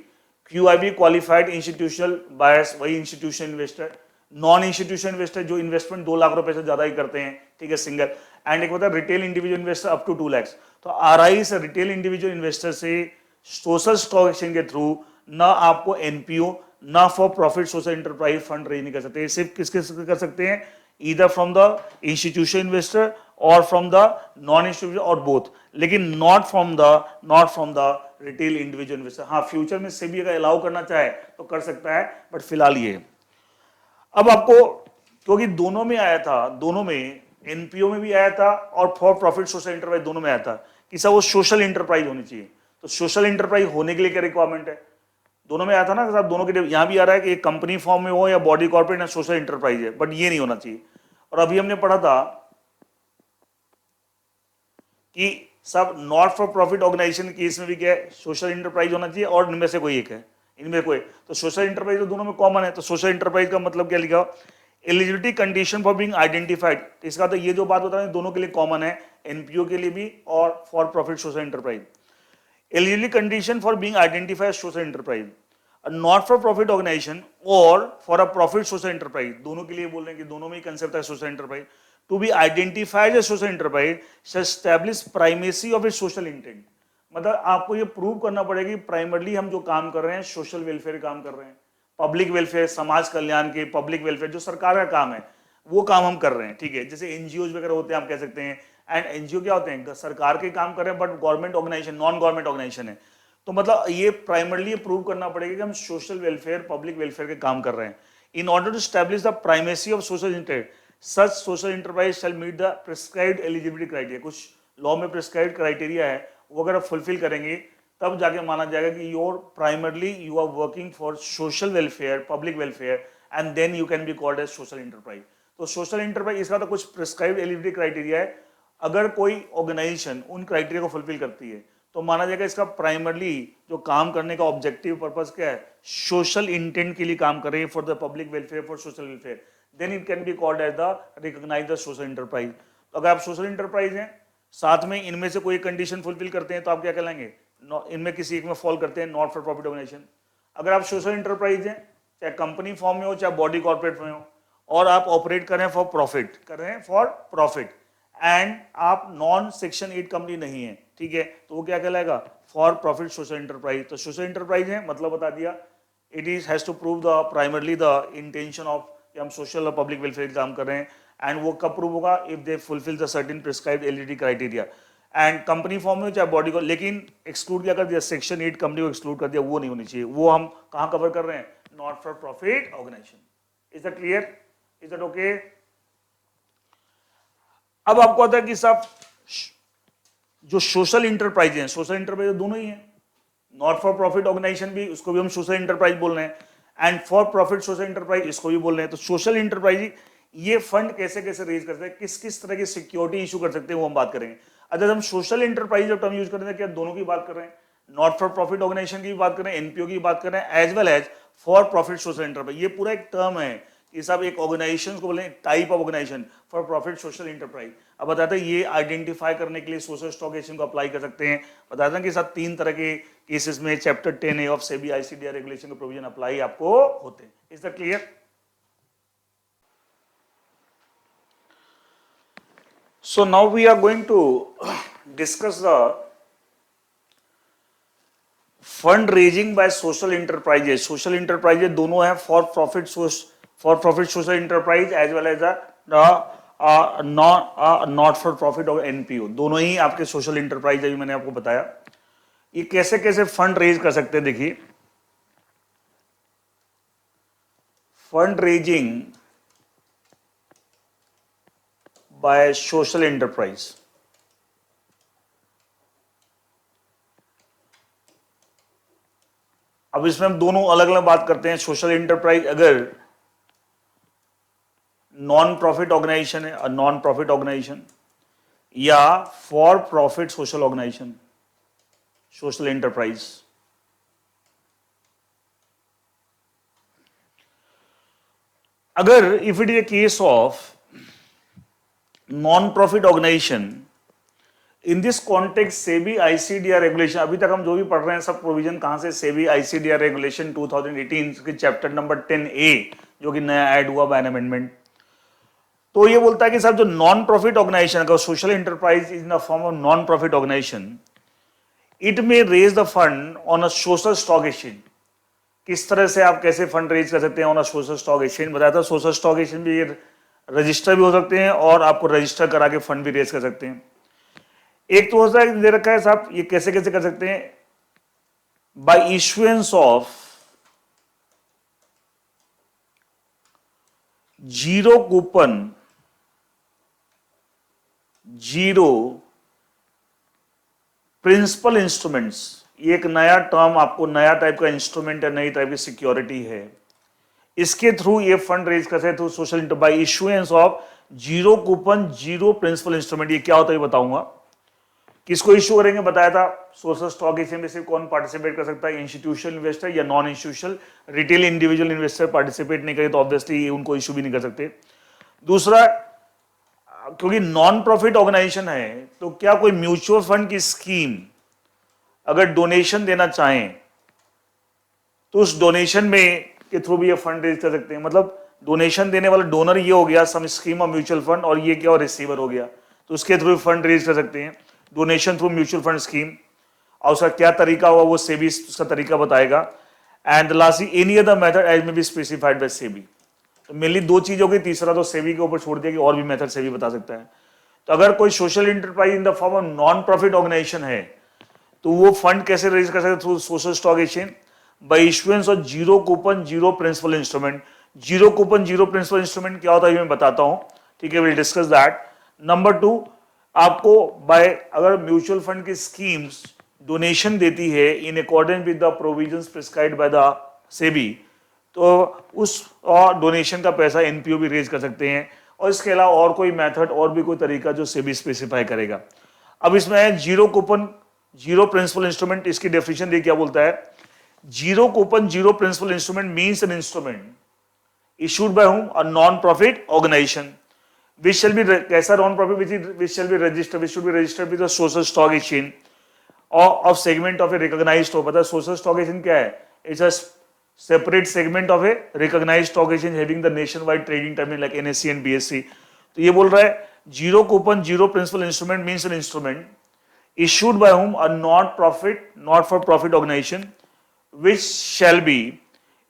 QIB qualified institutional buyers, वही institutional investor, non institutional investor जो इन्वेस्टमेंट 2 लाख रुपए से ज्यादा ही करते हैं, ठीक है, सिंगल, एंड एक होता है retail individual investor up to 2 lakh. तो आरआई से रिटेल इंडिविजुअल इन्वेस्टर से सोशल स्टॉक एक्सचेंज के थ्रू ना आपको एनपीओ ना for profit social enterprise fund raise नहीं कर सकते, सिर्फ किसके कर सकते हैं, either from the institutional investor और फ्रॉम द नॉन इंस्टीट्यूशनल और बोथ, लेकिन not from the retail individual investor. हाँ, फ्यूचर में सेबी अगर अलाउ करना चाहे तो कर सकता है, बट फिलहाल ये। अब आपको, क्योंकि दोनों में आया था, दोनों में एनपीओ में भी आया था और फॉर प्रॉफिट सोशल इंटरप्राइज दोनों में आया था कि सब वो सोशल इंटरप्राइज होनी चाहिए। तो सोशल इंटरप्राइज होने के लिए क्या रिक्वायरमेंट है, दोनों में आया था ना साहब, दोनों के लिए यहां भी आ रहा है कि एक कंपनी फॉर्म में हो या बॉडी कॉर्पोरेट या सोशल इंटरप्राइज है, बट ये नहीं होना चाहिए। और अभी हमने पढ़ा था कि सब not for profit organisation case में भी क्या है, सोशल इंटरप्राइज होना चाहिए और इनमें से कोई एक है, इनमें कोई, तो सोशल इंटरप्राइज तो दोनों में कॉमन है। तो सोशल इंटरप्राइज का मतलब क्या लिखा, eligibility condition for being identified, तो इसका तो ये जो बात बता रहे हैं दोनों के लिए कॉमन है, एनपीओ के लिए भी और for profit social enterprise. Eligibility condition for being identified social enterprise, not for profit organisation और for a profit social enterprise, दोनों के लिए बोल रहे हैं कि दोनों में ही कंसेप्ट है social enterprise. To be identified as social enterprise shall establish primacy of its social intent, मतलब आपको ये प्रूव करना पड़ेगा कि प्राइमरली हम जो काम कर रहे हैं सोशल वेलफेयर काम कर रहे हैं, पब्लिक वेलफेयर, समाज कल्याण के, पब्लिक वेलफेयर जो सरकार का काम है वो काम हम कर रहे हैं, ठीक है। जैसे एनजीओ वगैरह होते हैं आप कह सकते हैं, एंड एनजीओ क्या होते हैं, सरकार के काम कर रहे हैं but government organisation, non government organisation है। तो मतलब ये प्राइमरली प्रूव करना पड़ेगा कि हम सोशल वेलफेयर, पब्लिक वेलफेयर के काम कर रहे हैं। In order to establish the primacy of social interest, such social enterprise shall meet the prescribed eligibility criteria, कुछ लॉ में प्रिस्क्राइब्ड क्राइटेरिया है, वो अगर आप फुलफिल करेंगे तब जाके माना जाएगा कि your primarily you are working for social welfare, public welfare, and then you can be called as social enterprise. तो सोशल इंटरप्राइज इसका तो कुछ प्रिस्क्राइब्ड एलिजिबिलिटी क्राइटेरिया है, अगर कोई ऑर्गेनाइजेशन उन क्राइटेरिया को फुलफिल करती है तो माना जाएगा इसका प्राइमरली जो काम करने का ऑब्जेक्टिव पर्पस क्या है, सोशल इंटेंट के लिए काम कर रहे हैं, for the public welfare, for social welfare, then it can be called as the recognise the social enterprise. तो अगर आप सोशल इंटरप्राइज हैं, साथ में इनमें से कोई कंडीशन फुलफिल करते हैं तो आप क्या कहलाएंगे, इनमें किसी एक में फॉल करते हैं, नॉट फॉर प्रॉफिट ऑर्गेनाइजेशन। अगर आप सोशल इंटरप्राइज हैं, चाहे कंपनी फॉर्म में हो चाहे बॉडी कॉर्पोरेट में हो, और आप ऑपरेट कर रहे हैं फॉर प्रॉफिट, कर रहे हैं फॉर प्रॉफिट, एंड आप नॉन सेक्शन 8 कंपनी नहीं है, ठीक है, तो वो क्या कहलाएगा, फॉर प्रॉफिट सोशल इंटरप्राइज। तो सोशल इंटरप्राइज है मतलब बता दिया, it is has to prove the primarily the intention of कि हम सोशल और पब्लिक वेलफेयर काम कर रहे हैं, एंड वो कब प्रूव होगा, if they fulfil the certain prescribed eligibility criteria, and company form में चाहे बॉडी को, लेकिन एक्सक्लूड क्या कर दिया, सेक्शन 8 कंपनी को एक्सक्लूड कर दिया, वो नहीं होनी चाहिए। वो हम कहाँ कवर कर रहे हैं, not for profit organisation. Is that clear, is that okay? अब आपको आता है कि साहब जो सोशल इंटरप्राइज हैं, सोशल इंटरप्राइज दोनों ही हैं, नॉट फॉर प्रॉफिट ऑर्गेनाइजेशन भी, उसको भी हम सोशल इंटरप्राइज बोल रहे हैं, and for profit social enterprise इसको भी बोल रहे हैं। तो सोशल इंटरप्राइज ये फंड कैसे कैसे रेज करते हैं, किस किस तरह की सिक्योरिटी इशू कर सकते हैं, वो हम बात करेंगे। अगर हम सोशल इंटरप्राइज जब टर्म यूज कर रहे हैं, क्या दोनों की बात कर रहे हैं, नॉट फॉर प्रॉफिट ऑर्गेनाइजेशन की भी बात कर रहे हैं, एनपीओ की बात कर रहे हैं, as well as for profit social enterprise. ये पूरा एक टर्म है कि साहब एक ऑर्गेनाइजेशन को बोले type of organisation for profit social enterprise. अब बताते हैं ये आइडेंटिफाई करने के लिए सोशल स्टॉक एक्सचेंज को अप्लाई कर सकते हैं। बताते हैं कि साथ 3 तरह के केसेस में chapter 10A of SEBI ICDR regulation के प्रोविजन अप्लाई आपको होते हैं। Is that clear? So now we are going to discuss the fund raising by social enterprises. Social enterprises दोनों है for profit social enterprise as well as not for profit और एनपीओ, दोनों ही आपके सोशल इंटरप्राइज है। मैंने आपको बताया ये कैसे कैसे फंड रेज कर सकते हैं। देखिए, fund raising by social enterprise, अब इसमें हम दोनों अलग अलग बात करते हैं। सोशल एंटरप्राइज अगर नॉन प्रॉफिट ऑर्गेनाइजेशन है, नॉन प्रॉफिट ऑर्गेनाइजेशन, या for profit social organisation, social enterprise. अगर if it is a case of non-profit organization, in this context SEBI ICDR regulation, अभी तक हम जो भी पढ़ रहे हैं सब प्रोविजन कहां से, सेबी आईसीडीआर रेगुलेशन 2018 के चैप्टर नंबर 10A जो कि नया ऐड हुआ बाय अमेंडमेंट। तो ये बोलता है कि साहब जो नॉन प्रॉफिट ऑर्गेनाइजेशन का social enterprise in the form of non profit organisation, it may raise the fund on a social stock exchange. किस तरह से आप कैसे फंड रेज कर सकते हैं on a social stock exchange, बताया था। सोशल स्टॉक एक्सचेंज भी रजिस्टर भी हो सकते हैं और आपको रजिस्टर करा के फंड भी रेज कर सकते हैं। एक तो होता है दे रखा है साहब, ये कैसे कैसे कर सकते हैं, by issuance of zero coupon, zero principal instruments. ये एक नया टर्म, आपको नया टाइप का इंस्ट्रूमेंट है, नई टाइप की सिक्योरिटी है। इसके थ्रू ये फंड रेज करते हैं through social by issuance of zero coupon, zero principal instrument. ये क्या होता है ये बताऊंगा। किसको इश्यू करेंगे, बताया था सोशल स्टॉक एक्सचेंज में सिर्फ कौन पार्टिसिपेट कर सकता है, इंस्टीट्यूशनल इन्वेस्टर या non institutional. Retail individual investor participate नहीं करे तो ऑब्वियसली उनको इश्यू भी नहीं कर सकते। दूसरा, क्योंकि नॉन प्रॉफिट ऑर्गेनाइजेशन है तो क्या कोई म्यूचुअल फंड की स्कीम अगर डोनेशन देना चाहें तो उस डोनेशन में के थ्रू भी ये फंड रेज कर सकते हैं। मतलब डोनेशन देने वाला डोनर ये हो गया सम स्कीम ऑफ म्यूचुअल फंड, और ये क्या, रिसीवर हो गया, तो उसके थ्रू फंड रेज कर सकते हैं, donation through mutual fund scheme. और उसका क्या तरीका हुआ वो सेबी उसका तरीका बताएगा। And lastly any other method as may be specified by SEBI. तो मेनली 2 चीजों की, तीसरा तो सेबी के ऊपर छोड़ दिया कि और भी मेथड सेबी बता सकता है। तो अगर कोई social enterprise in the form of non profit organisation है तो वो फंड कैसे रेज कर सकते हैं, through social stock exchange by issuance of zero coupon, zero principal instrument. Zero coupon, zero principal instrument क्या होता है ये मैं बताता हूं, ठीक है, विल डिस्कस दैट। नंबर 2, आपको बाय अगर म्यूचुअल फंड की स्कीम्स डोनेशन देती है in accordance with the provisions prescribed bye the SEBI, तो उस डोनेशन का पैसा एनपीओ भी रेज कर सकते हैं। और इसके अलावा और कोई मेथड और भी कोई तरीका जो सेबी स्पेसिफाई करेगा। अब इसमें है zero coupon, zero principal instrument, इसकी डेफिनेशन देखिए क्या बोलता है, zero coupon zero principal instrument means an instrument issued by whom, a non-profit organization which shall be कैसा non-profit, which shall be registered, which should be registered with the social stock exchange or of segment of a recognized stock. पता है social stock exchange क्या है? It's a separate segment of a recognized stock exchange having the nationwide trading terminal like NSE and BSE. तो ये बोल रहा है zero coupon zero principal instrument means an instrument issued by whom, a not for profit organization which shall be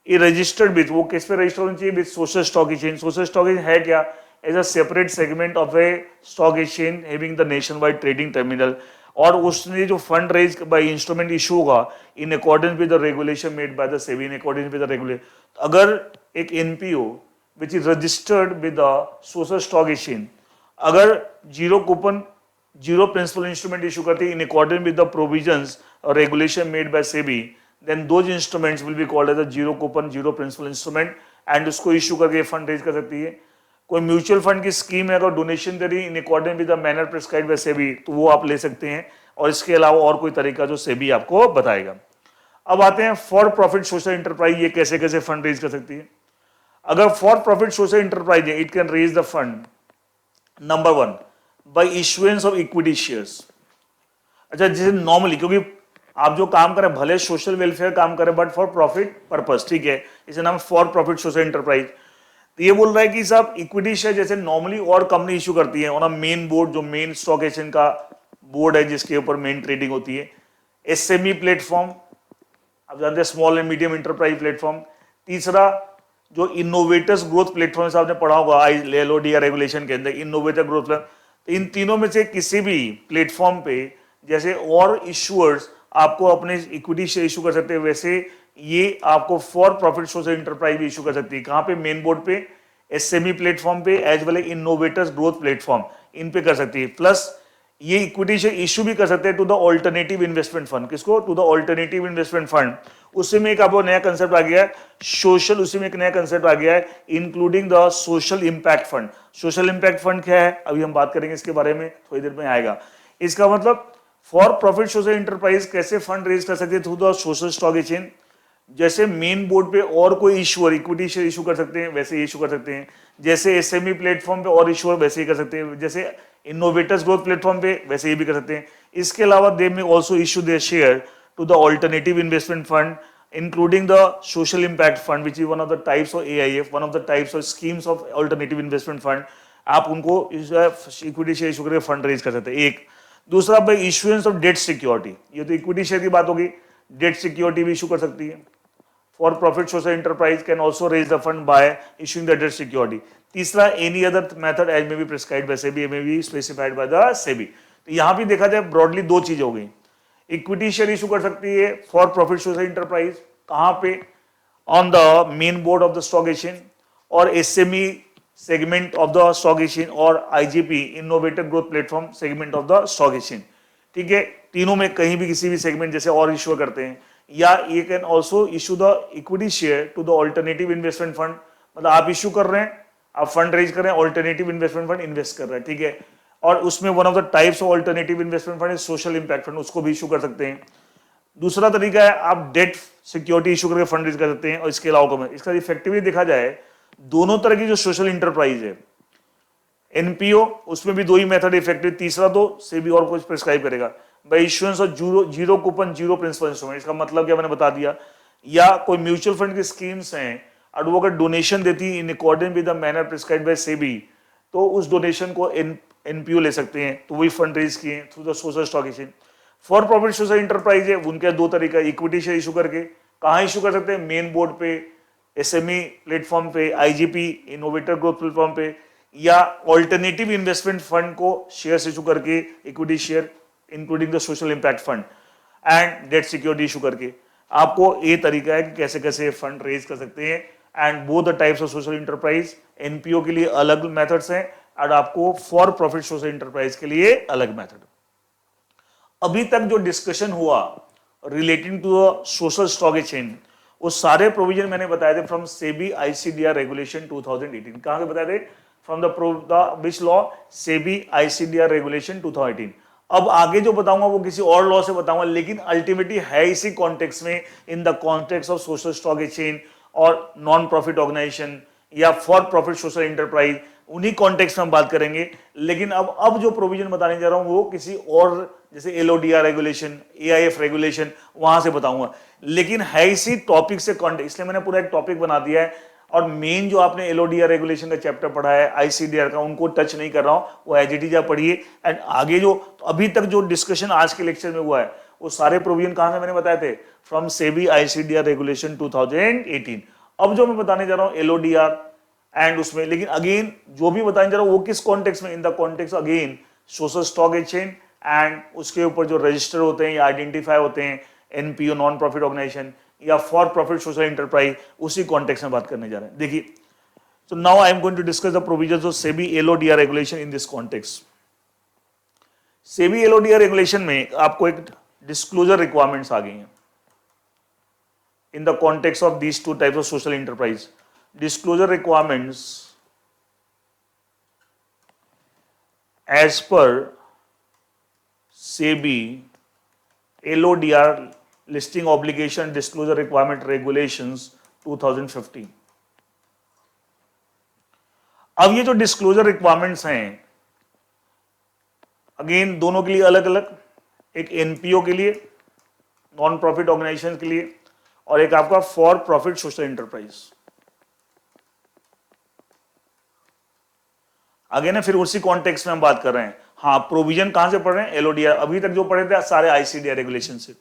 registered with, वो किस पे रजिस्टर होनी चाहिए, with social stock exchange. Social stock exchange है क्या, as a separate segment of a stock exchange having the nation wide trading terminal. और उसने जो fund raise by instrument issue होगा in accordance with the regulation made by the SEBI, in accordance with the regulation. अगर एक NPO which is registered with the social stock exchange अगर zero coupon zero principal instrument issue करती है in accordance with the provisions और regulation made by SEBI, then those instruments will be called as a zero coupon zero principal instrument and उसको इशू करके फंड रेज कर सकती है. कोई म्यूचुअल फंड की स्कीम है अगर डोनेशन दे रही इन accordance with the manner prescribed by SEBI तो वो आप ले सकते हैं, और इसके अलावा और कोई तरीका जो सेबी आपको बताएगा. अब आते हैं फॉर प्रॉफिट सोशल इंटरप्राइज, ये कैसे कैसे फंड रेज कर सकती है. अगर फॉर प्रॉफिट सोशल इंटरप्राइज है, it can raise the fund number 1 by issuance of equity shares. अच्छा, जैसे नॉर्मली क्योंकि आप जो काम करें भले सोशल वेलफेयर काम करें बट फॉर प्रॉफिट पर्पस, ठीक है, इसे नाम फॉर प्रॉफिट सोशल एंटरप्राइज. तो ये बोल रहा है कि साहब इक्विटी शेयर जैसे नॉर्मली और कंपनी इशू करती है ऑन मेन बोर्ड, जो मेन स्टॉक एक्सचेंज का बोर्ड है जिसके ऊपर मेन ट्रेडिंग होती है. एसएमई प्लेटफॉर्म, आप जानते हैं small and medium enterprise platform. तीसरा जो इनोवेटर्स ग्रोथ प्लेटफॉर्म, आपने पढ़ा होगा LODR रेगुलेशन के अंदर इनोवेटर ग्रोथ प्लेटफॉर्म. इन तीनों में से किसी भी प्लेटफॉर्म पे जैसे और इशूअर्स आपको अपने इक्विटी शेयर इशू कर सकते हैं, वैसे ये आपको फॉर प्रॉफिट सोशल इंटरप्राइज भी इशू कर सकती है. कहां पे, मेन बोर्ड पे, एसएमई प्लेटफॉर्म पे, as well innovators growth platform, इन पे कर सकती है. प्लस ये इक्विटी शेयर इशू भी कर सकते हैं to the alternative investment fund. किसको, to the alternative investment fund. उसी में एक आपको नया कंसेप्ट आ गया है सोशल, उसी में एक नया कंसेप्ट आ गया है including the social impact fund. Social impact fund क्या है अभी हम बात करेंगे इसके बारे में, थोड़ी देर में आएगा. इसका मतलब फॉर प्रॉफिट सोशल इंटरप्राइज कैसे फंड रेज कर सकते हैं through the social stock exchange. जैसे मेन बोर्ड पे और कोई इशूअर इक्विटी शेयर इशू कर सकते हैं वैसे इशू कर सकते हैं. जैसे एसएमई प्लेटफॉर्म पे और इशूअर वैसे ही कर सकते हैं. जैसे इनोवेटर्स ग्रोथ प्लेटफॉर्म पे वैसे ही भी कर सकते हैं. इसके अलावा they may also issue their share to the alternative investment fund including the social impact fund which is one of the types of AIF, one of the types of schemes of alternative investment fund. आप उनको इक्विटी शेयर इशू करके फंड रेज कर सकते हैं. एक दूसरा by issuance of debt security, ये तो इक्विटी शेयर की बात होगी. डेट सिक्योरिटी भी इशू कर सकती है. For profit social enterprise can also raise the fund by issuing the debt security. तीसरा any other method as may be prescribed by SEBI, may be specified by the SEBI. तो यहां भी देखा जाए ब्रॉडली दो चीज हो गई. इक्विटी शेयर इशू कर सकती है फॉर प्रॉफिट सोशल एंटरप्राइज, कहां पे, on the main board of the stock exchange और SME segment of the stock exchange और IGP innovator growth platform segment of the stock exchange. ठीक है, तीनों में कहीं भी किसी भी सेगमेंट जैसे और इशू करते हैं. या ये can also issue the equity share to the alternative investment fund, मतलब आप इशू कर रहे हैं, आप फंड रेज कर रहे हैं, ऑल्टरनेटिव इन्वेस्टमेंट फंड इन्वेस्ट कर रहे हैं. ठीक है, और उसमें one of the types of alternative investment fund social impact fund, उसको भी इशू कर सकते हैं. दूसरा तरीका है आप डेट सिक्योरिटी इशू करके फंड रेज कर सकते हैं. और इसके अलावा इसका इफेक्टिवली देखा जाए दोनों तरह की जो सोशल इंटरप्राइज है एनपीओ, उसमें भी दो ही मेथड इफेक्टिव. तीसरा तो सेबी और कुछ प्रिस्क्राइब करेगा by issuance of zero coupon zero principal instrument. इसका मतलब क्या मैंने बता दिया. या कोई म्यूचुअल फंड की स्कीम्स हैं और वो अगर डोनेशन देती है in according with the manner prescribed by SEBI, तो उस डोनेशन को एनपीओ ले सकते हैं. तो वही फंड रेज किए through the social stock exchange. For profit social enterprise है, उनके दो तरीका, इक्विटी शेयर इशू करके कहाँ इशू कर सकते हैं, मेन बोर्ड पे, एसएमई प्लेटफॉर्म पे, आईजीपी इनोवेटर ग्रोथ प्लेटफॉर्म पे, या ऑल्टरनेटिव इन्वेस्टमेंट फंड को शेयर इशू करके equity share including the social impact fund and debt security issue करके. आपको ये तरीका है कि कैसे कैसे फंड रेज कर सकते हैं. And both the types of social enterprise, NPO के लिए अलग मेथड्स हैं और आपको फॉर प्रॉफिट सोशल इंटरप्राइज के लिए अलग मेथड. अभी तक जो डिस्कशन हुआ relating to the social stock exchange, वो सारे प्रोविजन मैंने बताए थे फ्रॉम सेबी आईसीडीआर रेगुलेशन 2018. कहां से बताए थे, from the which law, SEBI ICDR regulation 2018. अब आगे जो बताऊंगा वो किसी और लॉ से बताऊंगा, लेकिन अल्टीमेटली है इसी कॉन्टेक्स्ट में, in the context of social stock exchange और नॉन प्रॉफिट ऑर्गेनाइजेशन या फॉर प्रॉफिट सोशल एंटरप्राइज, उन्हीं कॉन्टेक्स्ट में हम बात करेंगे। लेकिन अब जो प्रोविजन बताने जा रहा हूं वो किसी और, जैसे एलओडीआर रेगुलेशन, एआईएफ रेगुलेशन, वहां से बताऊंगा, लेकिन है इसी टॉपिक से कॉन्टेक्स्ट, इसलिए मैंने पूरा एक टॉपिक बना दिया है। और मेन जो आपने एलओडीआर रेगुलेशन का चैप्टर पढ़ा है, आईसीडीआर का, उनको टच नहीं कर रहा हूं, वो एज इट इज आप पढ़िए। एंड आगे जो अभी तक जो डिस्कशन आज के लेक्चर में हुआ है वो सारे प्रोविजन कहां से मैंने बताए थे, फ्रॉम सेबी आईसीडीआर रेगुलेशन 2018। अब जो मैं बताने जा रहा हूं एलओडीआर एंड उसमें, लेकिन अगेन जो भी बताने जा रहा हूं वो किस कॉन्टेक्स्ट में, in the context again social stock exchange and उसके ऊपर जो रजिस्टर होते हैं या आइडेंटिफाई होते हैं, एनपीओ नॉन प्रॉफिट ऑर्गेनाइजेशन या फॉर प्रॉफिट सोशल एंटरप्राइज, उसी कॉन्टेक्स्ट में बात करने जा रहे हैं। देखिए, so now I am going to discuss the provisions of SEBI LODR regulation in this context. SEBI LODR regulation में आपको एक disclosure requirements आ गई हैं in the context of these two types of social enterprise. Disclosure requirements as per SEBI LODR listing obligation disclosure requirement regulations 2015. अब ये जो डिस्क्लोजर रिक्वायरमेंट्स हैं, अगेन दोनों के लिए अलग अलग, एक एनपीओ के लिए, नॉन प्रॉफिट ऑर्गेनाइजेशन के लिए, और एक आपका for profit social enterprise. Again है फिर उसी कॉन्टेक्स्ट में हम बात कर रहे हैं। हाँ, प्रोविजन कहां से पढ़ रहे हैं, एलओडीआर, अभी तक जो पढ़े थे सारे आईसीडीआर रेगुलेशन से।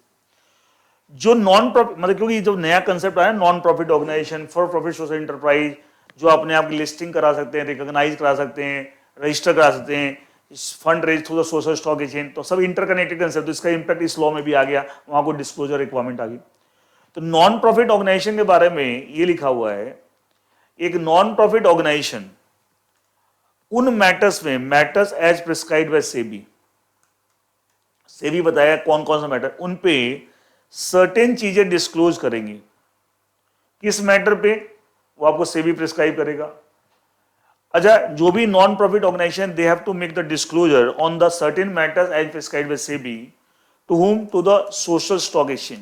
जो नॉन प्रॉफिट, मतलब क्योंकि जो नया कंसेप्ट आया non profit organisation, for profit social enterprise, जो अपने आप की लिस्टिंग करा सकते हैं, रिकॉग्नाइज करा सकते हैं, रजिस्टर करा सकते हैं, fund raise through the social stock exchange, तो सब इंटरकनेक्टेड कंसेप्ट, तो इसका इंपैक्ट इस लॉ में भी आ गया, वहां को डिस्क्लोजर रिक्वायरमेंट आ गई। तो नॉन प्रॉफिट ऑर्गेनाइजेशन के बारे में ये लिखा हुआ है, एक नॉन प्रॉफिट ऑर्गेनाइजेशन उन मैटर्स में, matters as prescribed by SEBI, SEBI बताया कौन कौन सा मैटर, उन पे सर्टेन चीजें डिस्क्लोज करेंगी। किस मैटर पे, वो आपको सेबी प्रिस्क्राइब करेगा। अच्छा, जो भी non profit organisation, they have to make the disclosure on the certain matters as prescribed by SEBI, to whom, to the social stock exchange.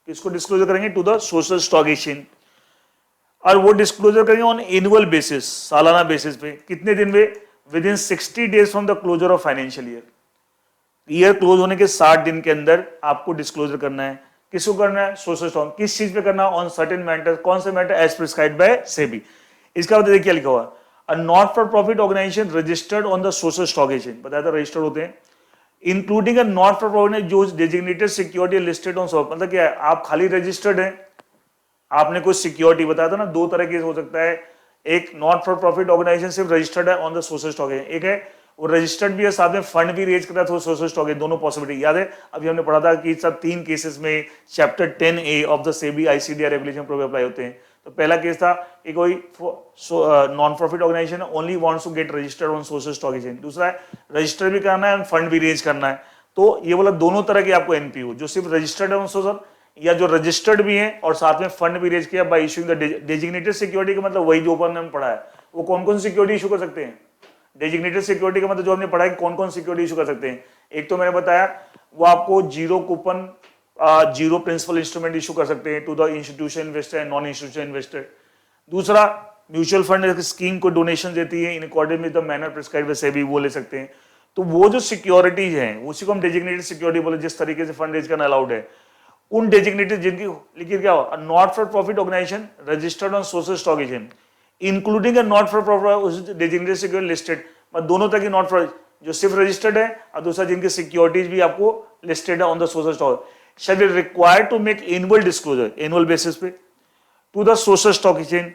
किसको डिस्क्लोजर करेंगे, to the social stock exchange, और वो डिस्क्लोजर करेंगे ऑन एनुअल बेसिस, सालाना बेसिस पे। कितने दिन में, within 60 days from the closure of financial year, year close होने के 60 दिन के अंदर आपको डिस्क्लोजर करना है। किसको करना है, सोशल स्टॉक, किस चीज पे करना है, ऑन सर्टेन मैटर, कौन से matter, as prescribed by SEBI. इसका मतलब देखिए क्या लिखा हुआ, a not for profit organisation registered on the social stock exchange, बताया था रजिस्टर्ड होते हैं, including a not for profit जो designated security listed on stock, मतलब क्या है, आप खाली रजिस्टर्ड हैं, आपने कुछ सिक्योरिटी, बताया था ना, दो तरह के हो सकता है, एक नॉट फॉर प्रॉफिट ऑर्गेनाइजेशन सिर्फ रजिस्टर्ड है on the social stock exchange, एक है वो रजिस्टर्ड भी है, साथ में फंड भी रेज कर रहा था सोशल स्टॉक है, दोनों पॉसिबिलिटी। याद है अभी हमने पढ़ा था कि सब 3 केसेस में chapter 10A of the SEBI ICDR regulation program apply होते हैं। तो पहला केस था कि कोई non profit organisation only wants to get registered on social stock exchange, दूसरा है रजिस्टर भी करना है, फंड भी रेज करना है। तो ये बोला दोनों तरह के आपको एनपीओ, जो सिर्फ रजिस्टर्ड है ऑन सोशल, या जो रजिस्टर्ड भी है और साथ में फंड भी रेज किया bye issuing the designated security, का मतलब वही जो ऊपर हमने पढ़ा है, वो कौन कौन सिक्योरिटी इशू कर सकते हैं। डेजिग्नेटेड सिक्योरिटी का मतलब जो हमने पढ़ा है कौन कौन सिक्योरिटी इशू कर सकते हैं, एक तो मैंने बताया वो आपको zero coupon, zero principal instrument issue कर सकते हैं to the institution investor and non institution investor. दूसरा, म्यूचुअल फंड स्कीम को डोनेशन देती है in according with the manner prescribed by SEBI, वो ले सकते हैं। तो वो जो सिक्योरिटीज हैं उसी को हम डेजिग्नेटेड सिक्योरिटी बोले, जिस तरीके से फंड रेज करना अलाउड है। उन डेजिग्नेटेड जिनकी, लेकिन क्या हो, not for profit organisation registered on social stock exchange including not for profit designated security listed, मतलब दोनों तरह की नॉट फॉर, जो सिर्फ रजिस्टर्ड है और दूसरा जिनकी सिक्योरिटीज भी आपको लिस्टेड है on the social stock, shall be required to make annual disclosure, annual basis पे, to the social stock exchange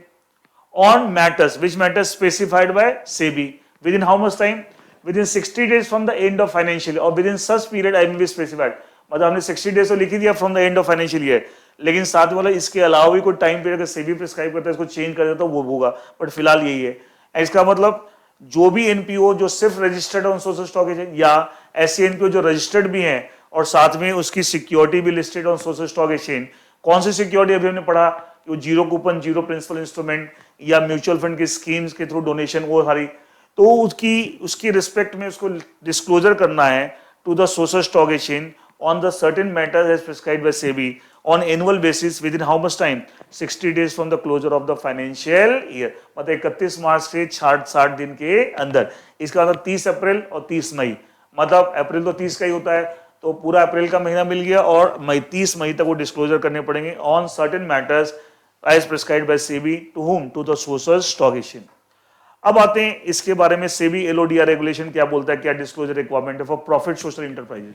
on matters which matters specified by SEBI with in how much time, within 60 days from the end of financial और within such period I may be specified. मतलब हमने 60 डेज तो लिख ही दिया from the end of financial year, लेकिन साथ वाला इसके अलावा भी कोई टाइम पीरियड सेबी प्रिस्क्राइब करता है, इसको चेंज कर देता है वो होगा, बट फिलहाल यही है। इसका मतलब जो भी एनपीओ जो सिर्फ registered on social stock exchange या ऐसे एनपीओ जो रजिस्टर्ड भी हैं और साथ में उसकी सिक्योरिटी भी listed on social stock exchange, कौन सी सिक्योरिटी अभी हमने पढ़ा कि वो zero coupon, zero principal instrument या म्यूचुअल फंड की स्कीम्स के थ्रू डोनेशन, वो सारी, तो उसकी रिस्पेक्ट में उसको डिस्क्लोजर करना है to the social stock exchange on the certain matters as prescribed by SEBI on annual basis with in how much time 60 days from the closure of the financial year, मतलब 31 मार्च से 60 दिन के अंदर। इसका मतलब 30 अप्रैल और 30 मई, मतलब अप्रैल तो 30 का ही होता है, तो पूरा अप्रैल का महीना मिल गया और मई 30 मई तक वो डिस्क्लोजर करने पड़ेंगे on certain matters as prescribed by SEBI to whom, to the social stock exchange. अब आते हैं इसके बारे में सेबी एलओडीआर रेगुलेशन क्या बोलता है, क्या डिस्क्लोजर रिक्वायरमेंट है फॉर प्रॉफिट सोशल इंटरप्राइजेज।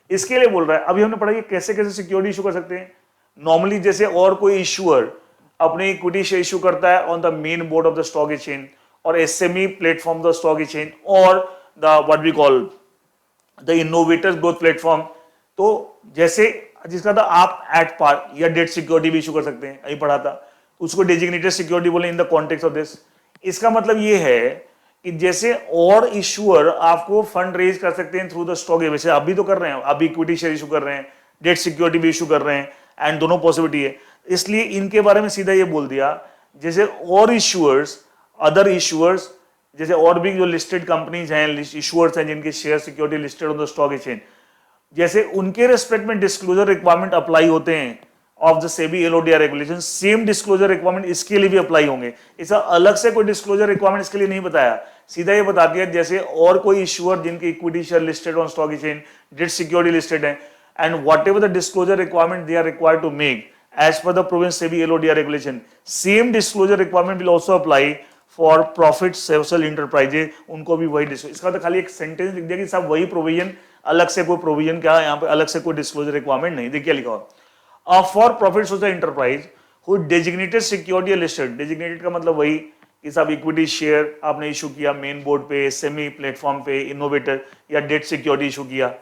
इसके लिए बोल रहा है, अभी हमने पढ़ा कि कैसे कैसे सिक्योरिटी इशू कर सकते हैं। नॉर्मली जैसे और कोई इशूअर अपनी इक्विटी शेयर इशू करता है on the main board of the stock exchange और SME platform the stock exchange और the what we call the innovators growth platform, तो जैसे जिसका था आप एट पार या डेट सिक्योरिटी भी इशू कर सकते हैं, अभी पढ़ा था, उसको डेजिग्नेटेड सिक्योरिटी बोले in the context of this. इसका मतलब ये है कि जैसे और इशूअर आपको फंड रेज कर सकते हैं थ्रू द स्टॉक, वैसे आप भी तो कर रहे हैं, आप भी इक्विटी शेयर इशू कर रहे हैं, डेट सिक्योरिटी भी इशू कर रहे हैं, एंड दोनों पॉसिबिलिटी है। इसलिए इनके बारे में सीधा ये बोल दिया, जैसे और इशूअर्स, अदर इशूअर्स, जैसे और भी जो लिस्टेड कंपनीज हैं, इशूअर्स हैं जिनके share security listed on the stock exchange, जैसे उनके रेस्पेक्ट में डिस्क्लोजर रिक्वायरमेंट अप्लाई होते हैं of the SEBI LODR regulation, same disclosure requirement इसके लिए भी अप्लाई होंगे। इसका अलग से कोई डिस्क्लोजर रिक्वायरमेंट इसके लिए नहीं बताया, सीधा ये बता दिया जैसे और कोई इशूअर जिनके equity share listed on stock exchange, debt security listed है, and whatever the disclosure requirement they are required to make as per the provision SEBI LODR regulation, same disclosure requirement will also apply for profit social enterprises, उनको भी वही डिस्क्लोजर। इसका तो खाली एक सेंटेंस लिख दिया कि सब वही प्रोविजन, अलग से कोई प्रोविजन क्या है यहाँ पे, अलग से कोई डिस्क्लोजर रिक्वायरमेंट नहीं। देखिए लिखा हुआ for profit social enterprise who designated security listed, designated का मतलब वही कि सब इक्विटी शेयर आपने इशू किया मेन बोर्ड पे, सेमी प्लेटफॉर्म पे, इनोवेटर या डेट सिक्योरिटी इशू किया,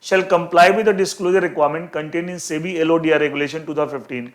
shall comply with the disclosure requirement contained in SEBI LODR regulation 2015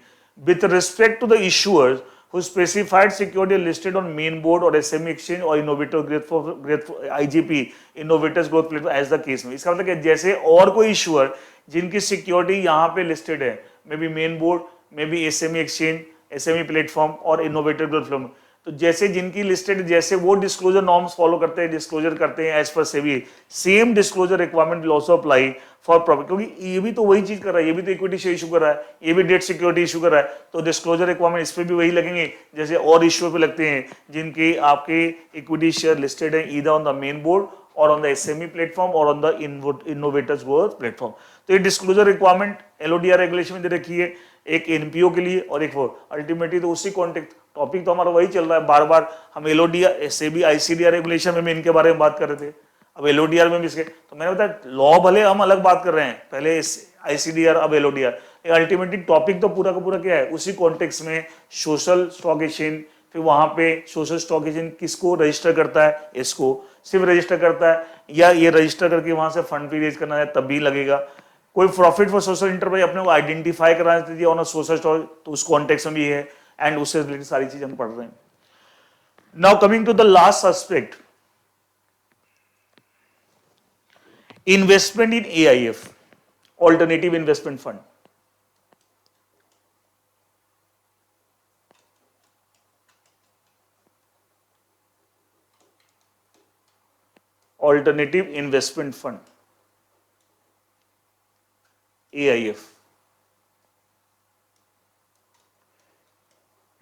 with respect to the issuers who specified security listed on main board or SME exchange or innovator growth IGP innovators growth platform as the case में। इसका मतलब जैसे और कोई इशूअर जिनकी सिक्योरिटी यहाँ पे लिस्टेड है, may be main board, may be SME exchange, SME platform और इनोवेटर ग्रोथ प्लेटफॉर्म, तो जैसे जिनकी लिस्टेड, जैसे वो डिस्क्लोजर नॉर्म्स फॉलो करते हैं, डिस्क्लोजर करते हैं एज पर SEBI, same disclosure requirement will also apply for profit, क्योंकि ये भी तो वही चीज कर रहा है, ये भी तो इक्विटी शेयर इशू कर रहा है, ये भी डेट सिक्योरिटी इशू कर रहा है, तो डिस्क्लोजर रिक्वायरमेंट इस पे भी वही लगेंगे जैसे और इशू पे लगते हैं जिनके आपके इक्विटी शेयर लिस्टेड है either on the main board और ऑन द एसएमई प्लेटफॉर्म और on the innovators growth platform. तो ये डिस्क्लोजर रिक्वायरमेंट एलओडीआर रेगुलेशन में दे रखी है, एक एनपीओ के लिए और एक वो, अल्टीमेटली तो उसी कॉन्टेक्ट टॉपिक तो हमारा वही चल रहा है, बार बार हम एलओडीआर सेबी आईसीडीआर रेगुलेशन में इनके बारे में बात कर रहे थे, अब एलओडीआर में भी इसके, तो मैंने बताया लॉ भले हम अलग बात कर रहे हैं, पहले आईसीडीआर अब एलओडीआर, अल्टीमेटली टॉपिक तो पूरा का पूरा क्या है, उसी कॉन्टेक्स्ट में सोशल स्टॉक एक्सचेंज, फिर वहां पे सोशल स्टॉक एक्सचेंज किसको रजिस्टर करता है, इसको सिर्फ रजिस्टर करता है या ये रजिस्टर करके वहां से फंड भी रेज करना है तब भी लगेगा, कोई प्रॉफिट फॉर सोशल इंटरप्राइज अपने को आइडेंटिफाई कराना चाहिए ऑन सोशल स्टॉक, तो उस कॉन्टेक्स्ट में भी है, एंड उससे रिलेटेड सारी चीज हम पढ़ रहे हैं। Now coming to the last aspect, investment in AIF, alternative investment fund. Alternative investment fund AIF,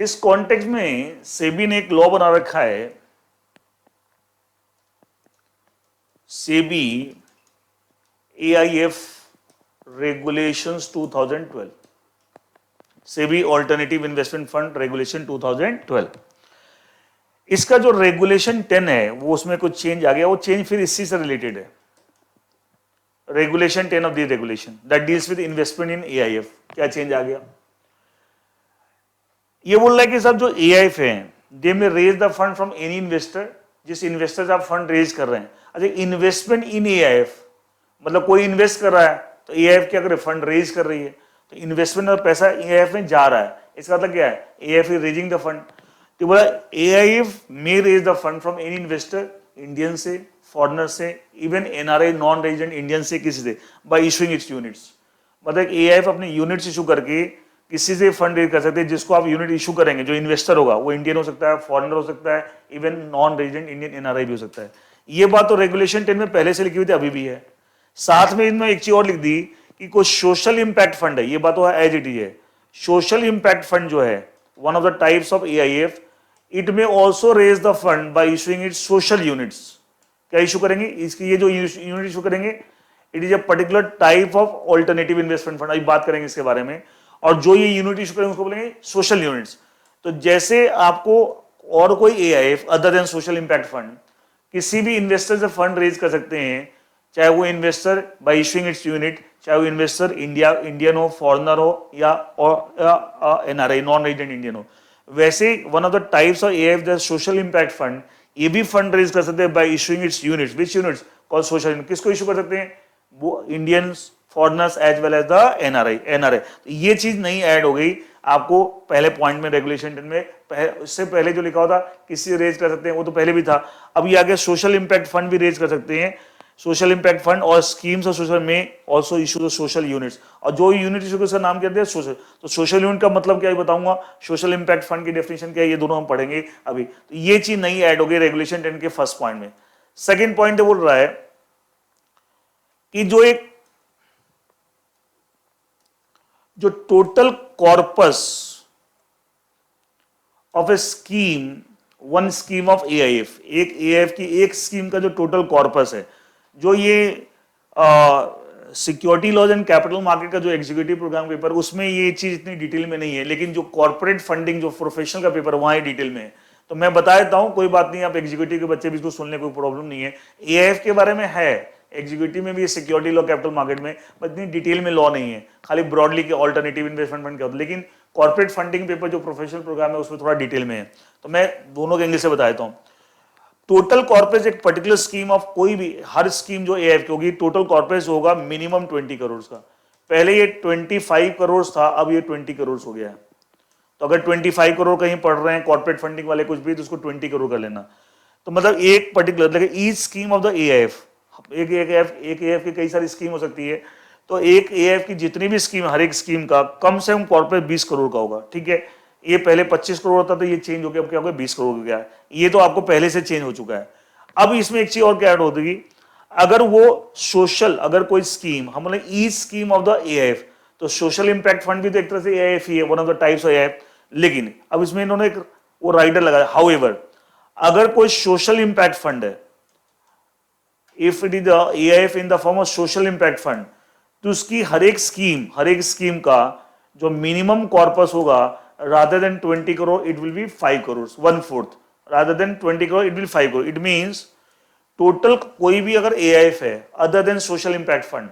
इस कॉन्टेक्स्ट में सेबी ने एक लॉ बना रखा है, SEBI AIF regulations 2012, SEBI alternative investment fund regulation 2012। इसका जो रेगुलेशन 10 है वो उसमें कुछ चेंज आ गया, वो चेंज फिर इसी से रिलेटेड है, regulation 10 of the regulation that deals with investment in AIF. क्या चेंज आ गया, ये बोल रहा है कि सब जो एआईएफ है they may raise the fund from any investor, जिस इन्वेस्टर से आप फंड रेज कर रहे हैं। अच्छा, इन्वेस्टमेंट इन एआईएफ मतलब कोई इन्वेस्ट कर रहा है तो एआईएफ क्या करे, फंड रेज कर रही है, तो इन्वेस्टमेंट और पैसा एआईएफ में जा रहा है, इसका मतलब क्या है, AIF is raising the fund. तो बोला AIF may raise the fund from any investor, Indian से, फॉरेनर से, even NRI non resident Indian से, किसी से, बाय इशूइंग इट्स यूनिट्स। मतलब एआईएफ अपने यूनिट्स इशू करके किसी से फंड रेज कर सकते हैं जिसको आप यूनिट इशू करेंगे, जो इन्वेस्टर होगा वो इंडियन हो सकता है, फॉरेनर हो सकता है, even non resident Indian NRI भी हो सकता है। ये बात तो रेगुलेशन 10 में पहले से लिखी हुई थी, अभी भी है। साथ में इनमें एक चीज और लिख दी कि कोई सोशल इंपैक्ट फंड है, ये बात तो एज इट इज है। सोशल इंपैक्ट फंड जो है one of the types of AIF, it में also raise the fund by issuing it social units. क्या इशू करेंगे इसकी, ये जो यूनिट इशू करेंगे, it is a particular type of alternative investment fund, अभी बात करेंगे इसके बारे में। और जो ये यूनिट इशू करेंगे उसको बोलेंगे सोशल यूनिट्स। तो जैसे आपको और कोई AIF other than social impact fund किसी भी इन्वेस्टर से फंड रेज कर सकते हैं, चाहे वो investor bye issuing its unit, चाहे वो इन्वेस्टर इंडियन हो, फॉरेनर हो, या एनआरआई नॉन रेजिडेंट इंडियन हो। वैसे one of the types of AIF the social impact fund, ये भी फंड रेज कर सकते हैं by issuing its units. Which units? Called social unit. किसको इशू कर सकते हैं? वो Indians, foreigners as well as the NRI. तो ये चीज नहीं ऐड हो गई आपको पहले पॉइंट में, रेगुलेशन 10 में। इससे पहले जो लिखा होता किसी रेज कर सकते हैं, वो तो पहले भी था। अब ये आगे सोशल इंपैक्ट फंड भी रेज कर सकते हैं। सोशल इंपैक्ट फंड और स्कीम्स ऑफ सोशल में also issue the social units. और जो यूनिट इशू का नाम कहते हैं सोशल। तो सोशल यूनिट का मतलब क्या है बताऊंगा, सोशल इंपैक्ट फंड की डेफिनेशन क्या है, ये दोनों हम पढ़ेंगे अभी। तो ये चीज नहीं ऐड हो गई रेगुलेशन 10 के फर्स्ट पॉइंट में। सेकेंड पॉइंट बोल रहा है कि जो total corpus of A scheme, one scheme of AIF, एक एआईएफ की एक स्कीम का जो टोटल कॉर्पस है, जो ये security laws and capital market का जो एग्जीक्यूटिव प्रोग्राम पेपर, उसमें ये चीज इतनी डिटेल में नहीं है, लेकिन जो कॉर्पोरेट फंडिंग जो प्रोफेशनल का पेपर वहां डिटेल में है। तो मैं बता देता हूं, कोई बात नहीं, आप एग्जीक्यूटिव के बच्चे भी इसको सुनने कोई प्रॉब्लम नहीं है। एआईएफ के बारे में है, एग्जीक्यूटिव में भी सिक्योरिटी लॉ, कैपिटल मार्केट में, बट इतनी डिटेल में लॉ नहीं है, खाली ब्रॉडली के ऑल्टरनेटिव इन्वेस्टमेंट फंड क्या होता है। लेकिन कॉर्पोरेट फंडिंग पेपर जो प्रोफेशनल प्रोग्राम है उसमें थोड़ा डिटेल में है। तो मैं दोनों के एंगल से बता देता हूं। टोटल कॉर्पस एक पर्टिकुलर स्कीम ऑफ कोई भी, हर स्कीम जो एआईएफ की होगी, टोटल कॉर्पस होगा मिनिमम 20 करोड़ का। पहले ये 25 करोड़ था, अब ये 20 करोड़ हो गया है। तो अगर 25 करोड़ कहीं पढ़ रहे हैं कॉर्पोरेट फंडिंग वाले कुछ भी, तो उसको 20 करोड़ कर लेना। तो मतलब एक particular each scheme of the AIF, एक एआईएफ की कई सारी स्कीम हो सकती है। तो एक एआईएफ की जितनी भी स्कीम, हर एक स्कीम का कम से कम कॉर्पोरेट 20 करोड़ का होगा। ठीक है, ये पहले 25 करोड़ होता था, ये चेंज हो गया, अब क्या हो गया 20 करोड़ हो गया। ये तो आपको पहले से चेंज हो चुका है। अब इसमें एक चीज और क्या ऐड होगी, अगर वो सोशल, अगर कोई स्कीम, हम बोले ई स्कीम ऑफ द एआईएफ, तो सोशल इंपैक्ट फंड भी तो एक तरह से एआईएफ ही है, one of the types of AIF. लेकिन अब इसमें इन्होंने एक वो राइडर लगाया, हाउएवर अगर कोई सोशल इंपैक्ट फंड है, if it is the AIF in the form of social impact fund, तो उसकी हर एक स्कीम का जो मिनिमम कॉर्पस होगा, rather than 20 crore it will be 5 crores, 1/4, rather than 20 crore it will be 5 crore. It means total कोई भी अगर एआईएफ है other than social impact fund,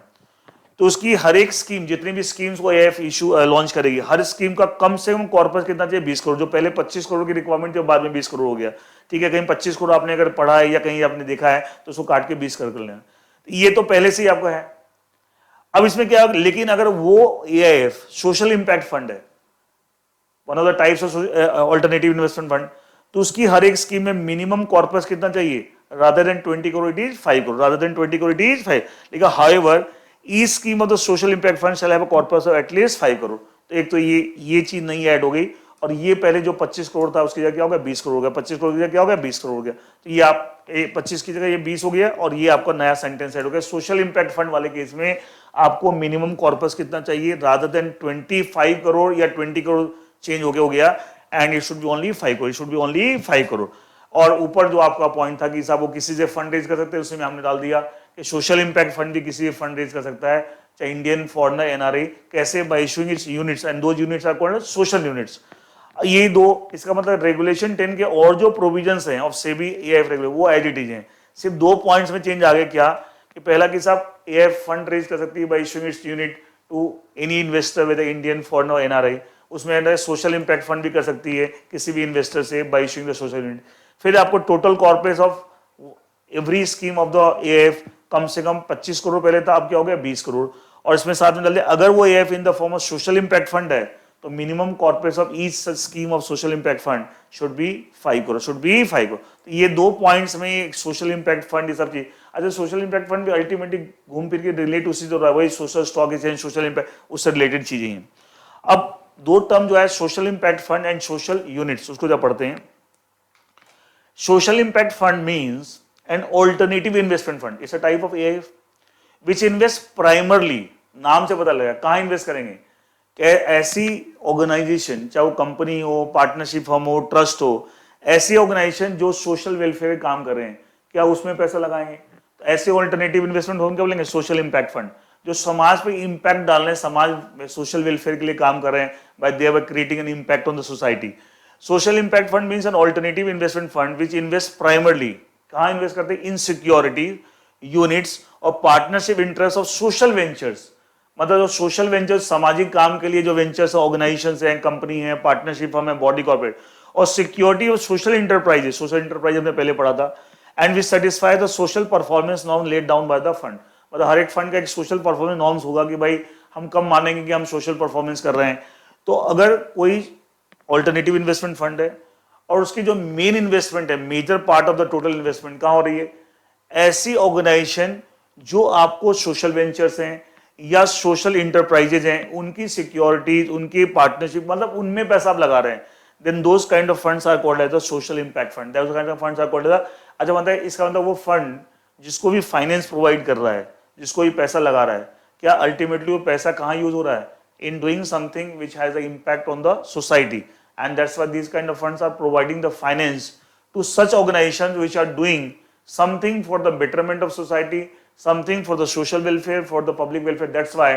तो उसकी हर एक स्कीम, जितनी भी स्कीम्स को एआईएफ इशू लॉन्च करेगी, हर स्कीम का कम से कम कॉर्पस कितना चाहिए? 20 करोड़। जो पहले 25 करोड़ की रिक्वायरमेंट थी, बाद में 20 करोड़ हो गया। ठीक है, कहीं 25 करोड़ आपने अगर पढ़ा है या कहीं आपने देखा है तो उसको काट के 20 करोड़ कर लेना। ये तो पहले से ही आपको है। अब इसमें क्या, लेकिन अगर वो एआईएफ सोशल इंपैक्ट फंड है, one of the types of alternative investment fund, तो उसकी हर एक स्कीम में मिनिमम कॉर्पस कितना चाहिए? rather than 20 crore it is 5 crore, rather than 20 crore it is 5। लेकिन however each scheme of the social impact fund shall have a corpus of at least 5 crore। तो एक तो ये चीज नहीं ऐड हो गई, और ये पहले जो 25 करोड़ था उसकी जगह क्या हो गया? 20 करोड़ हो गया। 25 करोड़ की जगह क्या हो गया? 20 करोड़ हो गया। तो ये आप 25 की जगह ये 20 हो गया, और ये आपका नया सेंटेंस ऐड हो गया। सोशल इंपैक्ट फंड वाले केस में आपको मिनिमम कॉर्पस कितना चाहिए? rather than 25 करोड़ या 20 करोड़ चेंज हो गया, and it should be only 5 crore, it should be only 5 crore. और ऊपर जो आपका पॉइंट था कि साहब वो किसी से फंड रेज कर सकते हैं, उसमें हमने डाल दिया कि सोशल इंपैक्ट फंड भी किसी से फंड रेज कर सकता है, चाहे इंडियन, फॉरेनर, एनआरआई। कैसे? By issuing its units, and those units are called social units. ये दो, इसका मतलब रेगुलेशन 10 के और जो प्रोविजंस हैं ऑफ सेबी एआईएफ रेगुलेशन, वो एज इट इज हैं। सिर्फ 2 पॉइंट्स में चेंज आ गया। क्या कि पहला कि साहब एआईएफ फंड रेज कर सकती है by issuing its unit to any investor with Indian, foreigner, NRI. उसमें सोशल इंपैक्ट फंड भी कर सकती है किसी भी इन्वेस्टर से by issuing the social unit. फिर आपको total corpus of every scheme of the AIF कम से कम 25 करोड़ पहले था, अब क्या हो गया? 20 करोड़। और इसमें साथ में डाल दिया अगर वो AIF in the form of social impact fund है, तो minimum corpus of each scheme of social impact fund should be 5 crore, should be 5 crore. तो ये 2 पॉइंट्स में सोशल इंपैक्ट फंड, ये सब चीज। अच्छा, सोशल इंपैक्ट फंड भी अल्टीमेटली घूम फिर के रिलेट उसी जो रहा, वही social stock exchange, social impact, उससे रिलेटेड चीजें हैं। अब दो टर्म जो है social impact fund and social units, उसको जब पढ़ते हैं, social impact fund means an alternative investment fund, it's a type of AIF which invest primarily, नाम से पता लगा कहाँ इन्वेस्ट करेंगे, कि ऐसी ऑर्गेनाइजेशन, चाहे वो कंपनी हो, पार्टनरशिप फर्म हो, ट्रस्ट हो, ऐसी ऑर्गेनाइजेशन जो सोशल वेलफेयर काम कर रहे हैं, क्या उसमें पैसा लगाएंगे? तो ऐसे ऑल्टरनेटिव इन्वेस्टमेंट होंगे, क्या बोलेंगे? सोशल इंपैक्ट फंड, जो समाज पे इंपैक्ट डाल रहे हैं, समाज में सोशल वेलफेयर के लिए काम कर रहे हैं, by they are creating an impact on the society. Social impact fund means an alternative investment fund which invest primarily, कहाँ इन्वेस्ट करते हैं? इन सिक्योरिटी, यूनिट्स और partnership interest of social ventures, मतलब जो सोशल वेंचर्स, सामाजिक काम के लिए जो वेंचर्स ऑर्गेनाइजेशंस हैं, कंपनी है, पार्टनरशिप फर्म है, बॉडी कॉर्पोरेट, और security of social enterprises, social enterprise हमने पहले पढ़ा था, and which satisfy the social performance norm laid down by the fund, मतलब हर एक फंड का एक सोशल परफॉर्मेंस नॉर्म्स होगा कि भाई हम कब मानेंगे कि हम सोशल परफॉर्मेंस कर रहे हैं। तो अगर कोई ऑल्टरनेटिव इन्वेस्टमेंट फंड है और उसकी जो मेन इन्वेस्टमेंट है, major part of the total investment कहाँ हो रही है? ऐसी ऑर्गेनाइजेशन जो आपको सोशल वेंचर्स हैं या सोशल इंटरप्राइजेज हैं, उनकी सिक्योरिटीज, उनकी पार्टनरशिप, मतलब उनमें पैसा आप लगा रहे हैं, then those kind of funds are called as the social impact fund, that kind of funds are called as the. अच्छा, मतलब इसका मतलब वो फंड जिसको भी फाइनेंस प्रोवाइड कर रहा है, जिसको भी पैसा लगा रहा है, क्या अल्टीमेटली वो पैसा कहाँ यूज हो रहा है? In doing something which has a impact on the society, and that's why these kind of funds are providing the finance to such organisations which are doing something for the betterment of society, something for the social welfare, for the public welfare. That's why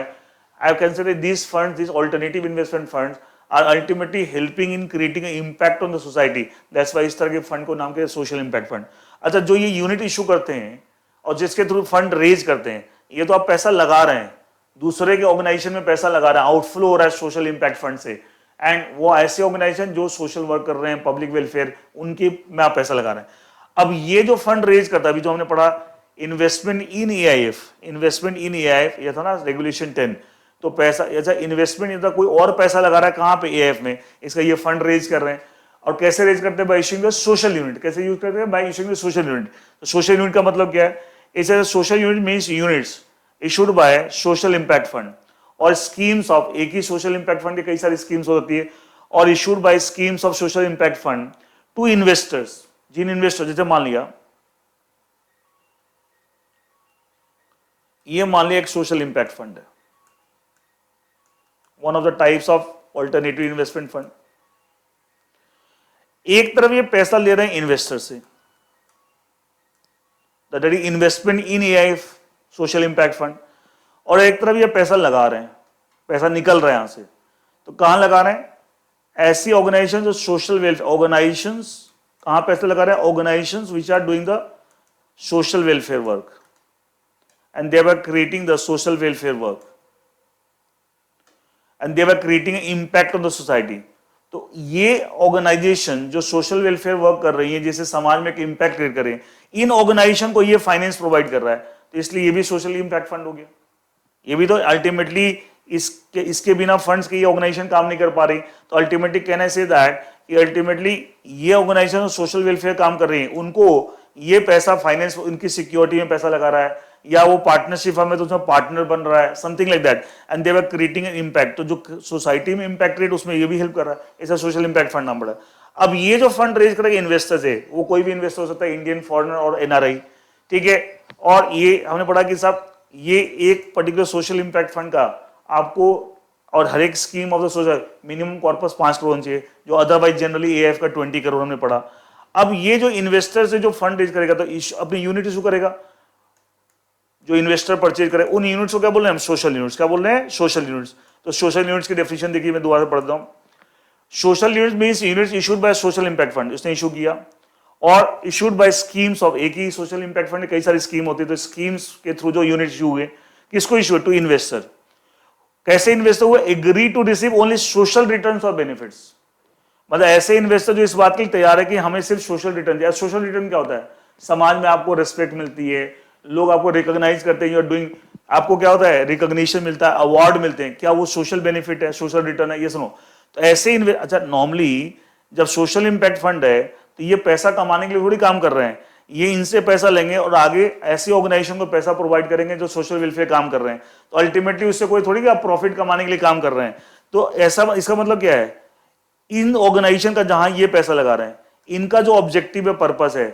I consider these funds, these alternative investment funds, are ultimately helping in creating an impact on the society. That's why इस तरह के फंड को नाम किया सोशल इम्पैक्ट फंड। अच्छा, जो ये यूनिट इशू करते हैं और जिसके थ्रू फंड रेज करते हैं, ये तो आप पैसा लगा रहे हैं, दूसरे के ऑर्गेनाइजेशन में पैसा लगा रहे हैं, आउटफ्लो हो रहा है सोशल इम्पैक्ट फंड से, एंड वो ऐसे ऑर्गेनाइजेशन जो सोशल वर्क कर रहे हैं, पब्लिक वेलफेयर, उनके में आप पैसा लगा रहे हैं। अब ये जो फंड रेज करता है, अभी जो हमने पढ़ा investment in AIF, investment in AIF ये था ना रेगुलेशन 10, तो पैसा, अच्छा इन्वेस्टमेंट, ये था कोई और पैसा लगा रहा है कहाँ पे? एआईएफ में, इसका ये फंड रेज कर रहे हैं। और कैसे रेज करते हैं? By issuing the social unit. कैसे यूज करते हैं? By issuing the social unit. तो सोशल यूनिट का मतलब क्या है? इसे social unit means units issued by social impact fund और स्कीम्स ऑफ, एक ही सोशल इंपैक्ट फंड की कई सारी स्कीम्स हो जाती है, और issued by schemes of social impact fund to investors, जिन इन्वेस्टर, जैसे मान लिया ये मान लिया एक सोशल इंपैक्ट फंड है, one of the types of alternative investment fund. एक तरफ ये पैसा ले रहे हैं इन्वेस्टर से, that is investment in AIF social impact fund, और एक तरफ ये पैसा लगा रहे हैं, पैसा निकल रहा है यहां से, तो कहां लगा रहे हैं? ऐसी ऑर्गेनाइजेशन जो सोशल वेलफेयर ऑर्गेनाइजेशंस, कहां पैसे लगा रहे हैं? Organisations which are doing the social welfare work and they were creating the social welfare work and they were creating impact on the society. तो ये ऑर्गेनाइजेशन जो सोशल वेलफेयर वर्क कर रही है, जिससे समाज में एक इम्पैक्ट क्रिएट करें, इन ऑर्गेनाइजेशन को ये फाइनेंस प्रोवाइड कर रहा है, तो इसलिए ये भी सोशल इम्पैक्ट फंड हो गया। ये भी तो अल्टीमेटली इसके बिना फंड्स की ये ऑर्गेनाइजेशन काम नहीं कर पा रही, तो ultimately can I say that कि अल्टीमेटली ये ऑर्गेनाइजेशन सोशल वेलफेयर काम कर रही है, उनको ये पैसा फाइनेंस, उनकी सिक्योरिटी में पैसा लगा रहा है, या वो पार्टनरशिप है तो उसमें पार्टनर बन रहा है, something like that, and they were creating an impact. तो जो सोसाइटी में इम्पैक्ट क्रिएट, उसमें ये भी हेल्प कर रहा है, ऐसा सोशल इम्पैक्ट फंड नाम पड़ा। अब ये जो फंड रेज करेगा इन्वेस्टर्स है, वो कोई भी इन्वेस्टर हो सकता है, इंडियन, फॉरेनर और एनआरआई, ठीक है। और ये हमने पढ़ा कि साहब ये एक पर्टिकुलर सोशल इम्पैक्ट फंड का आपको, और हर एक scheme of the social minimum corpus 5 crore चाहिए, जो अदरवाइज जनरली एआईएफ का 20 करोड़ हमने पढ़ा। अब ये जो इन्वेस्टर से जो फंड रेज करेगा, तो अपनी यूनिट इशू करेगा, जो इन्वेस्टर परचेज करे, उन यूनिट्स को क्या बोल रहे हैं हम? Social units. क्या बोल रहे हैं? Social units. तो सोशल यूनिट्स की डेफिनेशन देखिए, मैं दोबारा पढ़ता हूं। Social units means units issued by social impact fund, उसने इशू किया, और इशूड बाय स्कीम्स ऑफ, एक ही सोशल इंपैक्ट फंड कई सारी स्कीम होती है, तो स्कीम्स के थ्रू जो यूनिट इशू हुए, किसको इशू? To investor. कैसे इन्वेस्टर हुए? Agree to receive only social returns और बेनिफिट्स, मतलब ऐसे इन्वेस्टर जो इस बात के लिए तैयार है कि हमें सिर्फ सोशल रिटर्न चाहिए। सोशल रिटर्न क्या होता है? समाज में आपको रिस्पेक्ट मिलती है, लोग आपको रिकॉग्नाइज करते हैं, यू आर डूइंग, आपको क्या होता है? रिकॉग्निशन मिलता है, अवार्ड मिलते हैं, क्या वो सोशल बेनिफिट है, सोशल रिटर्न है? ये सुनो, तो ऐसे अच्छा नॉर्मली जब सोशल इंपैक्ट फंड है, तो ये पैसा कमाने के लिए थोड़ी काम कर रहे हैं, ये इनसे पैसा लेंगे और आगे ऐसी ऑर्गेनाइजेशन को पैसा प्रोवाइड करेंगे जो सोशल वेलफेयर काम कर रहे हैं, तो अल्टीमेटली उससे कोई थोड़ी कि आप प्रॉफिट कमाने के लिए काम कर रहे हैं। तो ऐसा इसका मतलब क्या है, इन ऑर्गेनाइजेशन का जहां ये पैसा लगा रहे हैं, इनका जो ऑब्जेक्टिव है, पर्पस है,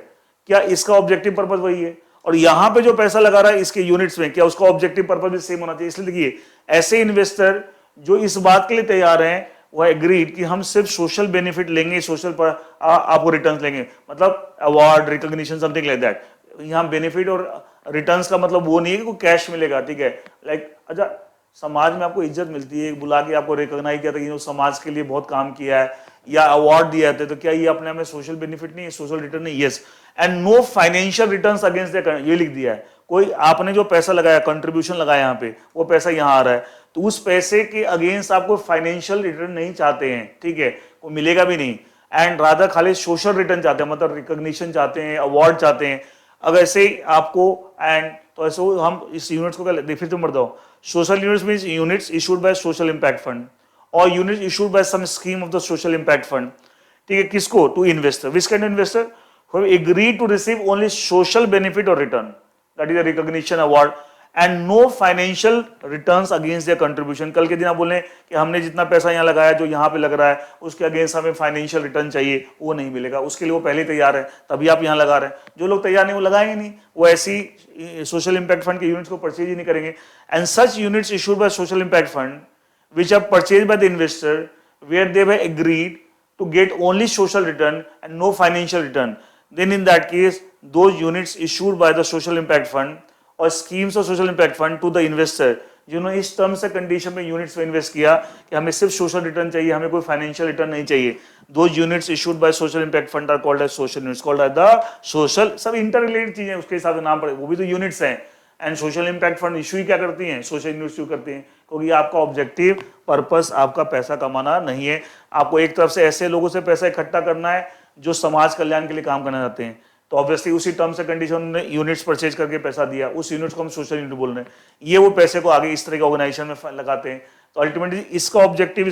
क्या इसका ऑब्जेक्टिव पर्पस वही है, और यहां पे जो पैसा लगा रहा है इसके यूनिट्स में, क्या उसका ऑब्जेक्टिव पर्पस भी सेम होना चाहिए। इसलिए देखिए, ऐसे इन्वेस्टर जो इस बात के लिए तैयार हैं, वह एग्रीड कि हम सिर्फ सोशल बेनिफिट लेंगे, सोशल पर आपको रिटर्न्स लेंगे, मतलब award, recognition, something like that. यहाँ बेनिफिट और रिटर्न्स का मतलब वो नहीं है कि कोई कैश मिलेगा, ठीक है, लाइक अच्छा समाज में आपको इज्जत मिलती है, बुला के आपको रिकॉग्नाइज किया था कि समाज के लिए बहुत काम किया है, या अवार्ड दिया था, तो क्या ये अपने में सोशल बेनिफिट नहीं है, सोशल रिटर्न नहीं? Yes. And no financial returns against the, ये लिख दिया है, कोई आपने जो पैसा लगाया, कंट्रीब्यूशन लगाया यहाँ पे, वो पैसा यहाँ आ रहा है, तो उस पैसे के अगेंस्ट आपको फाइनेंशियल रिटर्न नहीं चाहते हैं, ठीक है, वो मिलेगा भी नहीं। एंड रादर खाली सोशल रिटर्न चाहते हैं, मतलब रिकॉग्निशन चाहते हैं, अवार्ड चाहते हैं। अब ऐसे ही आपको, एंड तो ऐसे हम इस यूनिट्स को फिर तुम बताओ, social units means units issued by social impact fund और units issued by some scheme of the social impact fund, ठीक है, किसको? To investor. Which kind of investor? who have agreed to receive only social benefit or return, that is a recognition award, and no financial returns against their contribution। कल के दिन आप बोले कि हमने जितना पैसा यहाँ लगाया, जो यहाँ पे लग रहा है, उसके अगेंस्ट हमें फाइनेंशियल रिटर्न चाहिए, वो नहीं मिलेगा, उसके लिए वो पहले तैयार है, तभी आप यहाँ लगा रहे हैं। जो लोग तैयार नहीं, वो लगाएंगे नहीं, वो ऐसी सोशल इंपैक्ट फंड के यूनिट्स को परचेज ही नहीं करेंगे। And such units issued by social impact fund which are purchased by the investor where they were agreed to get only social return and no financial return, then in that case those units issued by the social impact fund or schemes of social impact fund to the investor, जिन्होंने इस टर्म्स एंड कंडीशन में यूनिट्स में इन्वेस्ट किया कि हमें सिर्फ सोशल रिटर्न चाहिए, हमें कोई फाइनेंशियल रिटर्न नहीं चाहिए, those units issued by social impact fund are called as social units, called as the social, सब इंटर रिलेटेड चीजें उसके हिसाब से नाम पड़े, वो भी तो यूनिट्स हैं। And social impact fund issue ही क्या करती हैं? सोशल यूनिट्स इशू करती हैं, क्योंकि आपका ऑब्जेक्टिव पर्पस आपका पैसा कमाना नहीं है, आपको एक तरफ से ऐसे लोगों से पैसा इकट्ठा करना है जो समाज कल्याण के लिए काम करना चाहते हैं। तो ऑब्वियसली उसी टर्म्स एंड कंडीशन में यूनिट्स परचेज करके पैसा दिया, उस यूनिट्स को हम सोशल यूनिट बोल रहे हैं, ये वो पैसे को आगे इस तरह के ऑर्गेनाइजेशन में लगाते हैं। तो अल्टीमेटली इसका ऑब्जेक्टिव,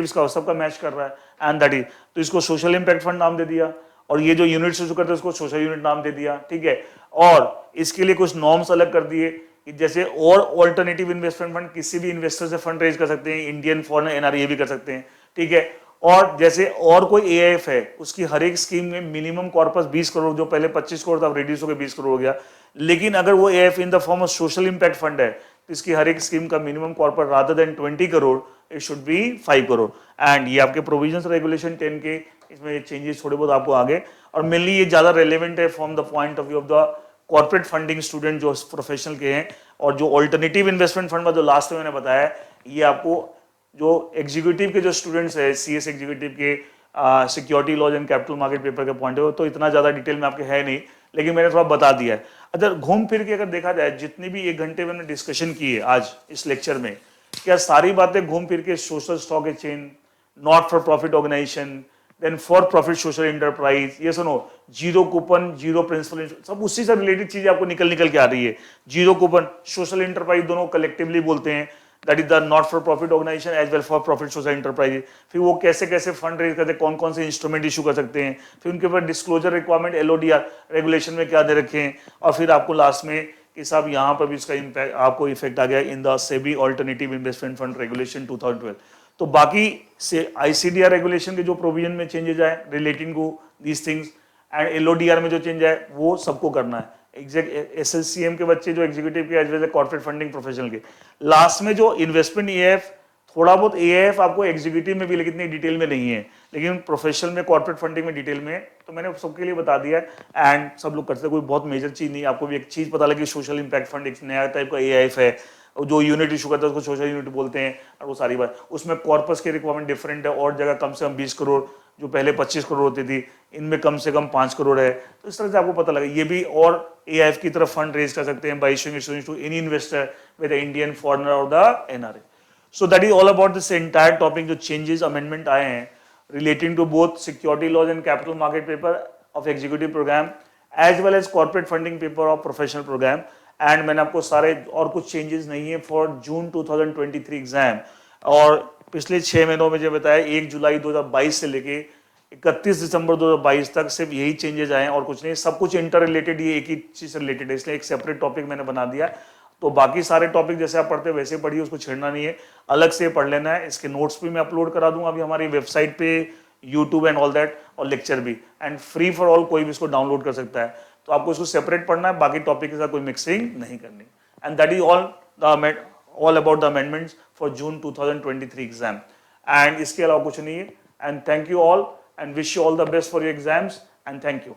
इसका सबका मैच कर रहा है, एंड दैट इज, तो इसको सोशल इंपैक्ट फंड नाम दे दिया, और ये जो यूनिट्स इशू करते हैं उसको सोशल यूनिट नाम दे दिया, ठीक है। और इसके लिए कुछ नॉर्म्स अलग कर दिए कि जैसे और ऑल्टरनेटिव इन्वेस्टमेंट फंड किसी भी इन्वेस्टर से फंड रेज कर सकते हैं, इंडियन फॉरेन एनआरई भी कर सकते हैं, ठीक है। और जैसे और कोई एआईएफ है, उसकी हर एक स्कीम में मिनिमम कॉर्पस 20 करोड़, जो पहले 25 करोड़ था, रिड्यूस होकर 20 करोड़ हो गया। लेकिन अगर वो AIF in the form of social impact fund है, तो इसकी हर एक स्कीम का minimum corpus rather than 20 crore, it should be 5 crore. And ये आपके प्रोविजंस रेगुलेशन 10 के, इसमें चेंजेस थोड़े बहुत आपको आगे, और मेनली ये ज्यादा रेलेवेंट है from the point of view of the corporate funding student जो प्रोफेशनल के हैं। और जो ऑल्टरनेटिव इन्वेस्टमेंट फंड में जो लास्ट में मैंने बताया, ये आपको जो एग्जीक्यूटिव के जो स्टूडेंट्स है, सीएस एग्जीक्यूटिव के security laws and capital market paper के पॉइंट है, तो इतना ज्यादा डिटेल में आपके है नहीं, लेकिन मैंने थोड़ा बता दिया है। अगर घूम फिर के अगर देखा जाए, जितनी भी 1 घंटे मैंने डिस्कशन की है आज इस लेक्चर में, क्या सारी बातें घूम फिर के social stock exchange, not for profit organisation, then for profit social enterprise, ये सुनो, जीरो कूपन, जीरो प्रिंसिपल, सब उसी से रिलेटेड चीजें आपको निकल के आ रही है। जीरो कूपन, सोशल एंटरप्राइज दोनों कलेक्टिवली बोलते हैं, that is the not for profit organisation as well for profit social enterprise. फिर वो कैसे कैसे फंड रेज करते हैं, कौन कौन से इंस्ट्रूमेंट इशू कर सकते हैं, फिर उनके ऊपर डिस्क्लोजर रिक्वायरमेंट एलओडीआर रेगुलेशन में क्या दे रखे हैं, और फिर आपको लास्ट में कि साहब यहाँ पर भी इसका इम्पैक्ट आपको इफेक्ट आ गया in the SEBI alternative investment fund regulation 2012। तो बाकी से आईसीडीआर रेगुलेशन के जो प्रोविजन में चेंजेस आए relating to these things, and LODR में जो चेंज आए, वो सबको करना है। एसएससीएम के बच्चे जो एग्जीक्यूटिव के as well corporate funding professional के, लास्ट में जो इन्वेस्टमेंट एएफ, थोड़ा बहुत एएफ आपको एग्जीक्यूटिव में भी, लेकिन इतनी डिटेल में नहीं है, लेकिन प्रोफेशनल में कॉर्पोरेट फंडिंग में डिटेल में, तो मैंने सबके लिए बता दिया है। एंड सब लोग करते, कोई बहुत मेजर चीज नहीं। आपको भी एक चीज पता लगी, सोशल इंपैक्ट फंड एक नया टाइप का एआईएफ है, जो यूनिट इशू करता है उसको सोशल यूनिट बोलते हैं, और वो सारी बात, उसमें कॉर्पस की रिक्वायरमेंट डिफरेंट है, और जगह कम से कम 20 करोड़, जो पहले 25 करोड़ होती थी, इनमें कम से कम 5 करोड़ है। तो इस तरह से आपको पता लगा, ये भी और एआईएफ की तरफ फंड रेज कर सकते हैं by issuing issuing to any investor with the Indian foreigner और the NRA. So that is all about this entire topic, जो चेंजेस अमेंडमेंट आए हैं relating to both security laws and capital market paper of executive program as well as corporate funding paper of professional program. And मैंने आपको सारे, और कुछ चेंजेस नहीं है फॉर जून 2023 एग्जाम। और पिछले 6 महीनों में जो बताया, 1 जुलाई 2022 से लेके 31 दिसंबर 2022 तक सिर्फ यही चेंजेस आए हैं और कुछ नहीं। सब कुछ इंटर रिलेटेड, ये एक ही चीज से रिलेटेड है, इसलिए एक सेपरेट टॉपिक मैंने बना दिया। तो बाकी सारे टॉपिक जैसे आप पढ़ते हैं वैसे पढ़िए, उसको छेड़ना नहीं है, अलग से पढ़ लेना है। इसके नोट्स भी मैं अपलोड करा दूंगा अभी हमारी वेबसाइट पे, यूट्यूब एंड ऑल दैट, और लेक्चर भी, एंड फ्री फॉर ऑल, कोई भी इसको डाउनलोड कर सकता है। तो आपको इसको सेपरेट पढ़ना है, बाकी टॉपिक के साथ कोई मिक्सिंग नहीं करनी। And that is all about the amendments for June 2023 exam. And इसके अलावा कुछ नहीं है। And thank you all and wish you all the best for your exams and thank you.